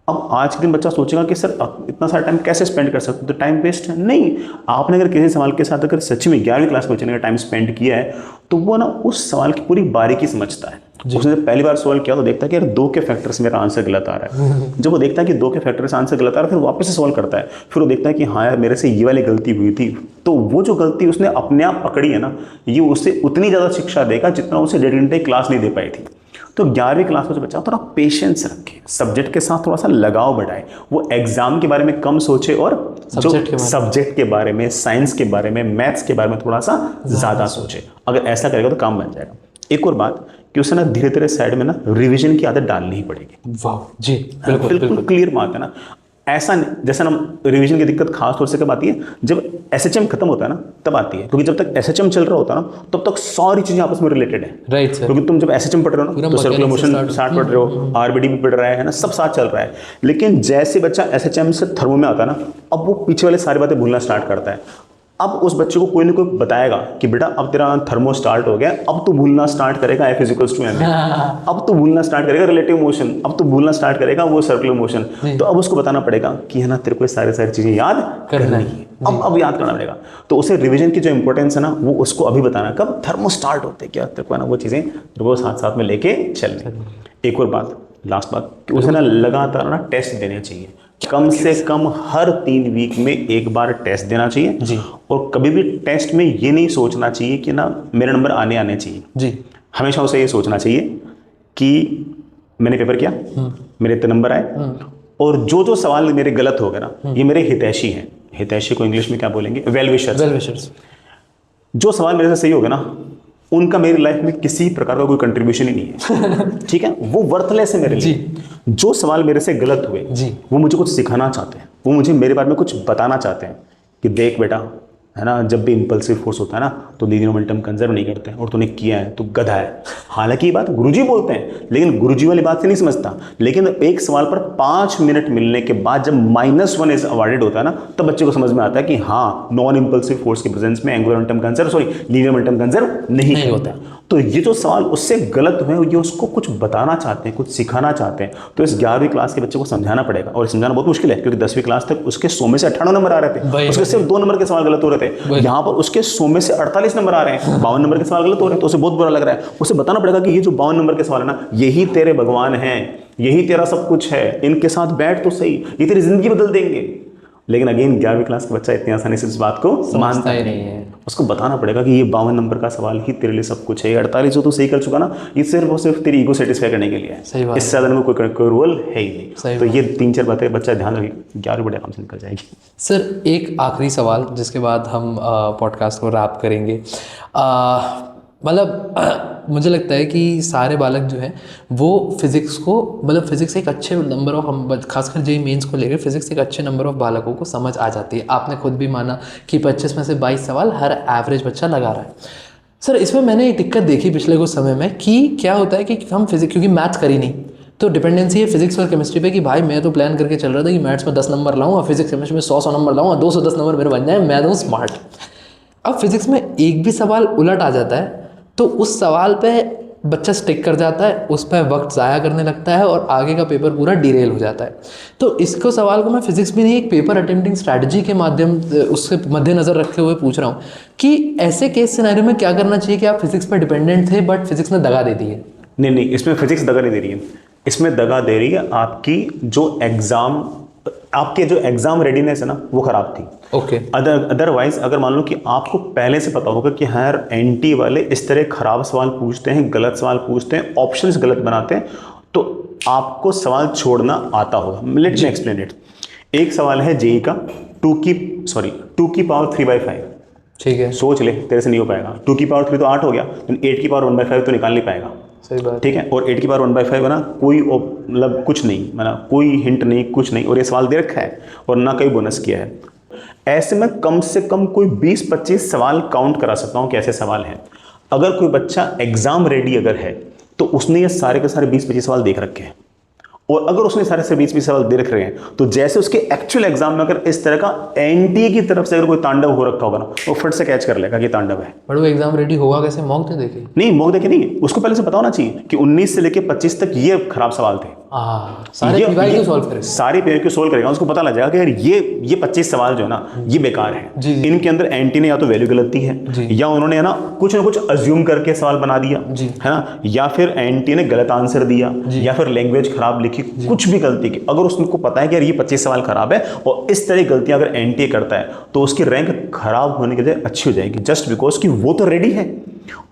अब आज के दिन बच्चा सोचेगा कि सर इतना सारा टाइम कैसे स्पेंड कर सकते, तो टाइम वेस्ट है। नहीं, आपने अगर किसी सवाल के साथ अगर सच में 11वीं क्लास में बच्चे ने टाइम स्पेंड किया है, तो वो ना उस सवाल की पूरी बारीकी समझता है। उसने पहली बार सवाल किया तो देखता है कि यार 2 के फैक्टर से मेरा आंसर गलत आ रहा है। जब वो देखता है कि 2 के फैक्टर से आंसर गलत आ रहा है, फिर वापस से सवाल करता है, फिर वो देखता है कि हाँ यार मेरे से ये वाली गलती हुई थी। तो वो जो गलती उसने अपने आप पकड़ी है ना, ये उसे उतनी ज़्यादा शिक्षा देगा जितना उसे 1.5 घंटे क्लास नहीं दे पाई थी। तो 11वीं क्लास में जो बच्चा थोड़ा पेशेंस रखे, सब्जेक्ट के साथ थोड़ा सा लगाव बढ़ाए, वो एग्जाम के बारे में कम सोचे और जो सब्जेक्ट के बारे में, साइंस के बारे में, मैथ्स के बारे में थोड़ा सा ज़्यादा सोचे। अगर ऐसा करेगा तो काम बन जाएगा। एक और बात कि उसे ना धीरे धीरे साइड में ना रिवीजन की आदत डालनी ही पड़ेगी। वाह जी, बिल्कुल क्लियर बात है ना। ऐसा नहीं, जैसा ना रिवीजन की दिक्कत खास तौर से कब आती है, जब एसएचएम खत्म होता है ना तब आती है, क्योंकि जब तक एसएचएम चल रहा होता है ना तब तक सारी चीजें आपस में रिलेटेड है। Right sir. क्योंकि तुम जब एसएचएम पढ़ रहे हो ना तो सर्कुलर मोशन स्टार्ट पढ़ रहे हो, आरबीडी भी पढ़ रहा है ना, सब साथ चल रहा है। लेकिन जैसे बच्चा एसएचएम से थर्मो में आता है ना, अब वो पीछे वाले सारी बातें भूलना स्टार्ट करता है। अब उस बच्चे को कोई ना कोई बताएगा कि बेटा अब तेरा थर्मो स्टार्ट हो गया, अब तो भूलना स्टार्ट करेगा F = m, अब तो भूलना स्टार्ट करेगा रिलेटिव मोशन, अब तो भूलना स्टार्ट करेगा वो सर्कुलर मोशन। तो अब उसको बताना पड़ेगा कि है ना तेरे को सारी चीजें याद करनी है, अब याद करना पड़ेगा। तो उसे रिवीजन की जो इंपॉर्टेंस है ना वो उसको अभी बताना, कब थर्मो स्टार्ट होते क्या तेरे को ना वो चीजें तेरे को साथ साथ में लेके चलनी। एक और बात, लास्ट बात, कि उसे ना लगातार ना टेस्ट देने चाहिए, कम से कम हर 3 वीक में एक बार टेस्ट देना चाहिए जी। और कभी भी टेस्ट में ये नहीं सोचना चाहिए कि ना मेरे नंबर आने चाहिए जी। हमेशा उसे ये सोचना चाहिए कि मैंने पेपर किया, मेरे इतने नंबर आए, और जो सवाल मेरे गलत हो गए ना, ये मेरे हितैषी हैं। हितैषी को इंग्लिश में क्या बोलेंगे? Well wishers. जो सवाल मेरे से सही हो गए ना, उनका मेरी लाइफ में किसी प्रकार का कोई कंट्रीब्यूशन ही नहीं है। ठीक है, वो वर्थलेस है मेरे लिए। जो सवाल मेरे से गलत हुए वो मुझे कुछ सिखाना चाहते हैं, वो मुझे मेरे बारे में कुछ बताना चाहते हैं कि देख बेटा, है ना, जब भी इंपल्सिव फोर्स होता है ना तो लीनियर मोमेंटम कंजर्व नहीं करते हैं, और तूने किया है तो गधा है। हालांकि ये बात गुरुजी बोलते हैं, लेकिन गुरुजी वाली बात से नहीं समझता। लेकिन एक सवाल पर 5 मिनट मिलने के बाद जब -1 इज अवॉर्डेड होता है ना, तब बच्चे को समझ में आता है कि हाँ, नॉन इंपल्सिव फोर्स के प्रेजेंस में angular momentum conserve linear momentum conserve नहीं होता है। तो ये जो सवाल उससे गलत हुए, ये उसको कुछ बताना चाहते हैं, कुछ सिखाना चाहते हैं। तो इस 11वीं क्लास के बच्चे को समझाना पड़ेगा, और समझाना बहुत मुश्किल है, क्योंकि 10वीं क्लास तक उसके 100 में से 98 नंबर आ रहे थे, उसके सिर्फ 2 नंबर के सवाल गलत हो रहे थे। यहाँ पर उसके 100 में से 48 नंबर आ रहे हैं, 52 नंबर के सवाल गलत हो रहे हैं, तो उसे बहुत बुरा लग रहा है। उसे बताना पड़ेगा कि ये जो 52 नंबर के सवाल है ना, यही तेरे भगवान हैं, यही तेरा सब कुछ है, इनके साथ बैठ तो सही, ये तेरी जिंदगी बदल देंगे। लेकिन अगेन 11वीं क्लास का बच्चा इतनी आसानी से इस बात को मानता ही नहीं है। उसको बताना पड़ेगा कि ये 52 नंबर का सवाल ही तेरे लिए सब कुछ है, 48 जो तू सही कर चुका ना, ये सिर्फ और सिर्फ तेरी ईगो सेटिस्फाई करने के लिए है। सही बात, इससे ज़्यादा में कोई रोल है ही नहीं। तो ये 3-4 बातें बच्चा ध्यान रखे, 11वीं बड़े आराम से निकल जाएगी। सर एक आखिरी सवाल जिसके बाद हम पॉडकास्ट को रैप करेंगे। मतलब मुझे लगता है कि सारे बालक जो हैं वो फिज़िक्स को, मतलब फिज़िक्स एक अच्छे नंबर ऑफ, हम खासकर जेईई मेंस को लेकर फिज़िक्स एक अच्छे नंबर ऑफ बालकों को समझ आ जाती है। आपने खुद भी माना कि 25 में से 22 सवाल हर एवरेज बच्चा लगा रहा है। सर इसमें मैंने एक दिक्कत देखी पिछले कुछ समय में कि क्या होता है कि हम फिज़िक्स, क्योंकि मैथ्स करी नहीं तो डिपेंडेंसी है फिजिक्स और केमिस्ट्री पे कि भाई मैं तो प्लान करके चल रहा था कि मैथ्स में 10 नंबर लाऊं और फिजिक्स केमिस्ट्री में 100 नंबर लाऊं और 210 नंबर मेरे बन जाए, मैं तो स्मार्ट। अब फिजिक्स में एक भी सवाल उलट आ जाता है तो उस सवाल पे बच्चा स्टिक कर जाता है, उस पर वक्त ज़ाया करने लगता है और आगे का पेपर पूरा डिरेल हो जाता है। तो इसको सवाल को मैं फिजिक्स भी नहीं, एक पेपर अटेम्प्टिंग स्ट्रैटेजी के माध्यम उसके मद्देनज़र रखते हुए पूछ रहा हूँ कि ऐसे केस सिनेरियो में क्या करना चाहिए कि आप फिजिक्स पर डिपेंडेंट थे बट फिजिक्स ने दगा दे दी है। नहीं, इसमें फिजिक्स दगा नहीं दे रही है, इसमें दगा दे रही है आपकी जो एग्जाम रेडीनेस है ना, वो खराब थी। ओके। अदरवाइज अगर मान लो कि आपको पहले से पता होगा कि हाँ यार एनटी वाले इस तरह खराब सवाल पूछते हैं, गलत सवाल पूछते हैं, ऑप्शंस गलत बनाते हैं, तो आपको सवाल छोड़ना आता होगा। Late me explain it. एक सवाल है जेईई का 2 की पावर 3/5। ठीक है, सोच ले, तेरे से नहीं हो पाएगा। 2 की पावर 3 तो 8 हो गया, 8 की पावर 1/5 तो निकाल नहीं पाएगा। सही बात। ठीक है, और 8 की पावर 1/5 है ना, कोई मतलब कुछ नहीं, मतलब कोई हिंट नहीं, कुछ नहीं, और ये सवाल दे रखा है और ना कोई बोनस किया है। ऐसे में कम से कम कोई 20-25 सवाल काउंट करा सकता हूँ कि ऐसे सवाल हैं। अगर कोई बच्चा एग्जाम रेडी अगर है तो उसने ये सारे के सारे 20-25 सवाल देख रखे हैं, और अगर उसने सारे से 20-20 सवाल दे रख रहे हैं तो जैसे उसके एक्चुअल एग्जाम में अगर इस तरह का एनटीए की तरफ से अगर कोई तांडव हो रखा होगा ना, वो फट से कैच कर लेगा कि तांडव है। पर वो एग्जाम रेडी होगा कैसे? मॉक दे देखे? नहीं, मॉक देखे नहीं, उसको पहले से पता होना चाहिए कि 19 से लेकर 25 तक ये खराब सवाल थे। सारे पीवाईक्यू सॉल्व करेगा, सारे पीवाईक्यू सॉल्व करेगा, उसको पता लग जाएगा कि यार ये 25 सवाल जो है ना ये बेकार है। इनके अंदर एंटी ने या तो वैल्यू गलत दी है, या उन्होंने है ना कुछ अज्यूम करके सवाल बना दिया है ना, या फिर एंटी ने गलत आंसर दिया, या फिर लैंग्वेज खराब लिखी, कुछ भी गलती की। अगर उसको पता है कि यार ये 25 सवाल खराब है और इस तरह गलतियां अगर एंटी करता है तो उसकी रैंक खराब होने की बजाय अच्छी हो जाएगी, जस्ट बिकॉज कि वो तो रेडी है,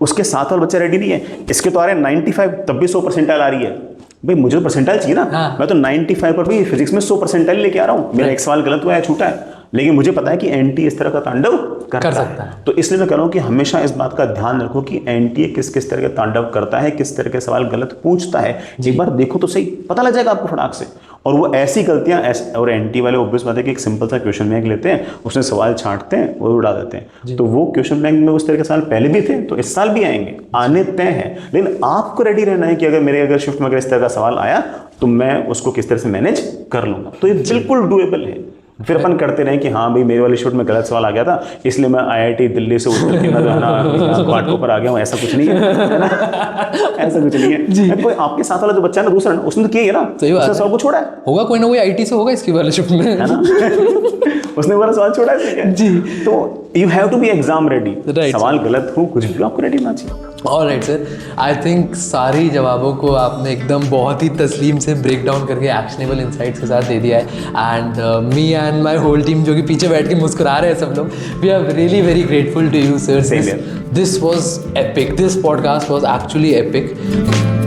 उसके साथ वाला बच्चा रेडी नहीं है। इसके तो आ रहे हैं 95, तब भी 100 परसेंटाइल आ रही है। भाई मुझे तो परसेंटाइल चाहिए ना। मैं तो 95 पर भी फिजिक्स में 100 परसेंटाइल लेके आ रहा हूँ। मेरा एक सवाल गलत हुआ है, छूटा है, लेकिन मुझे पता है कि एनटी इस तरह का तांडव कर सकता है। तो इसलिए मैं कह रहा हूँ कि हमेशा इस बात का ध्यान रखो कि एनटी किस किस तरह का तांडव करता है, किस तरह के सवाल गलत पूछता है। एक बार देखो तो सही, पता लग जाएगा आपको फटाक से। और वो ऐसी गलतियां और एनटी वाले ऑब्वियस बात है कि एक सिंपल सा क्वेश्चन बैंक लेते हैं, उसमें सवाल छांटते हैं और उड़ा देते हैं। तो वो क्वेश्चन बैंक में उस तरह के सवाल पहले भी थे, तो इस साल भी आएंगे, आने तय है। लेकिन आपको रेडी रहना है कि अगर शिफ्ट में अगर इस तरह का सवाल आया तो मैं उसको किस तरह से मैनेज कर लूंगा। तो ये बिल्कुल डुएबल है। फिर अपन करते रहे कि हाँ भाई मेरे वाले शिफ्ट में गलत सवाल आ गया था, इसलिए मैं आईआईटी दिल्ली से उतर के मैं क्वार्टर पर आ गया हूँ। ऐसा कुछ नहीं है, ऐसा कुछ नहीं है। कोई आपके साथ वाला जो बच्चा है ना, दूसरा, उसने तो किया है ना, उसने सवाल को छोड़ा है, होगा कोई ना कोई आईटी से होगा इसकी वाले शिफ्ट में, है ना। उसने वाला सवाल छोड़ा है जी। तो you have to be exam ready. सवाल गलत हो, कुछ भी आपको रेडी होना चाहिए। ऑलराइट सर, आई थिंक सारी जवाबों को आपने एकदम बहुत ही तस्लीम से ब्रेक डाउन करके एक्शनेबल इंसाइट्स के साथ दे दिया है। And me and my whole team जो कि पीछे बैठ के मुस्कुरा रहे हैं सब लोग, we are really very grateful to you sir. This was epic, this podcast was actually epic.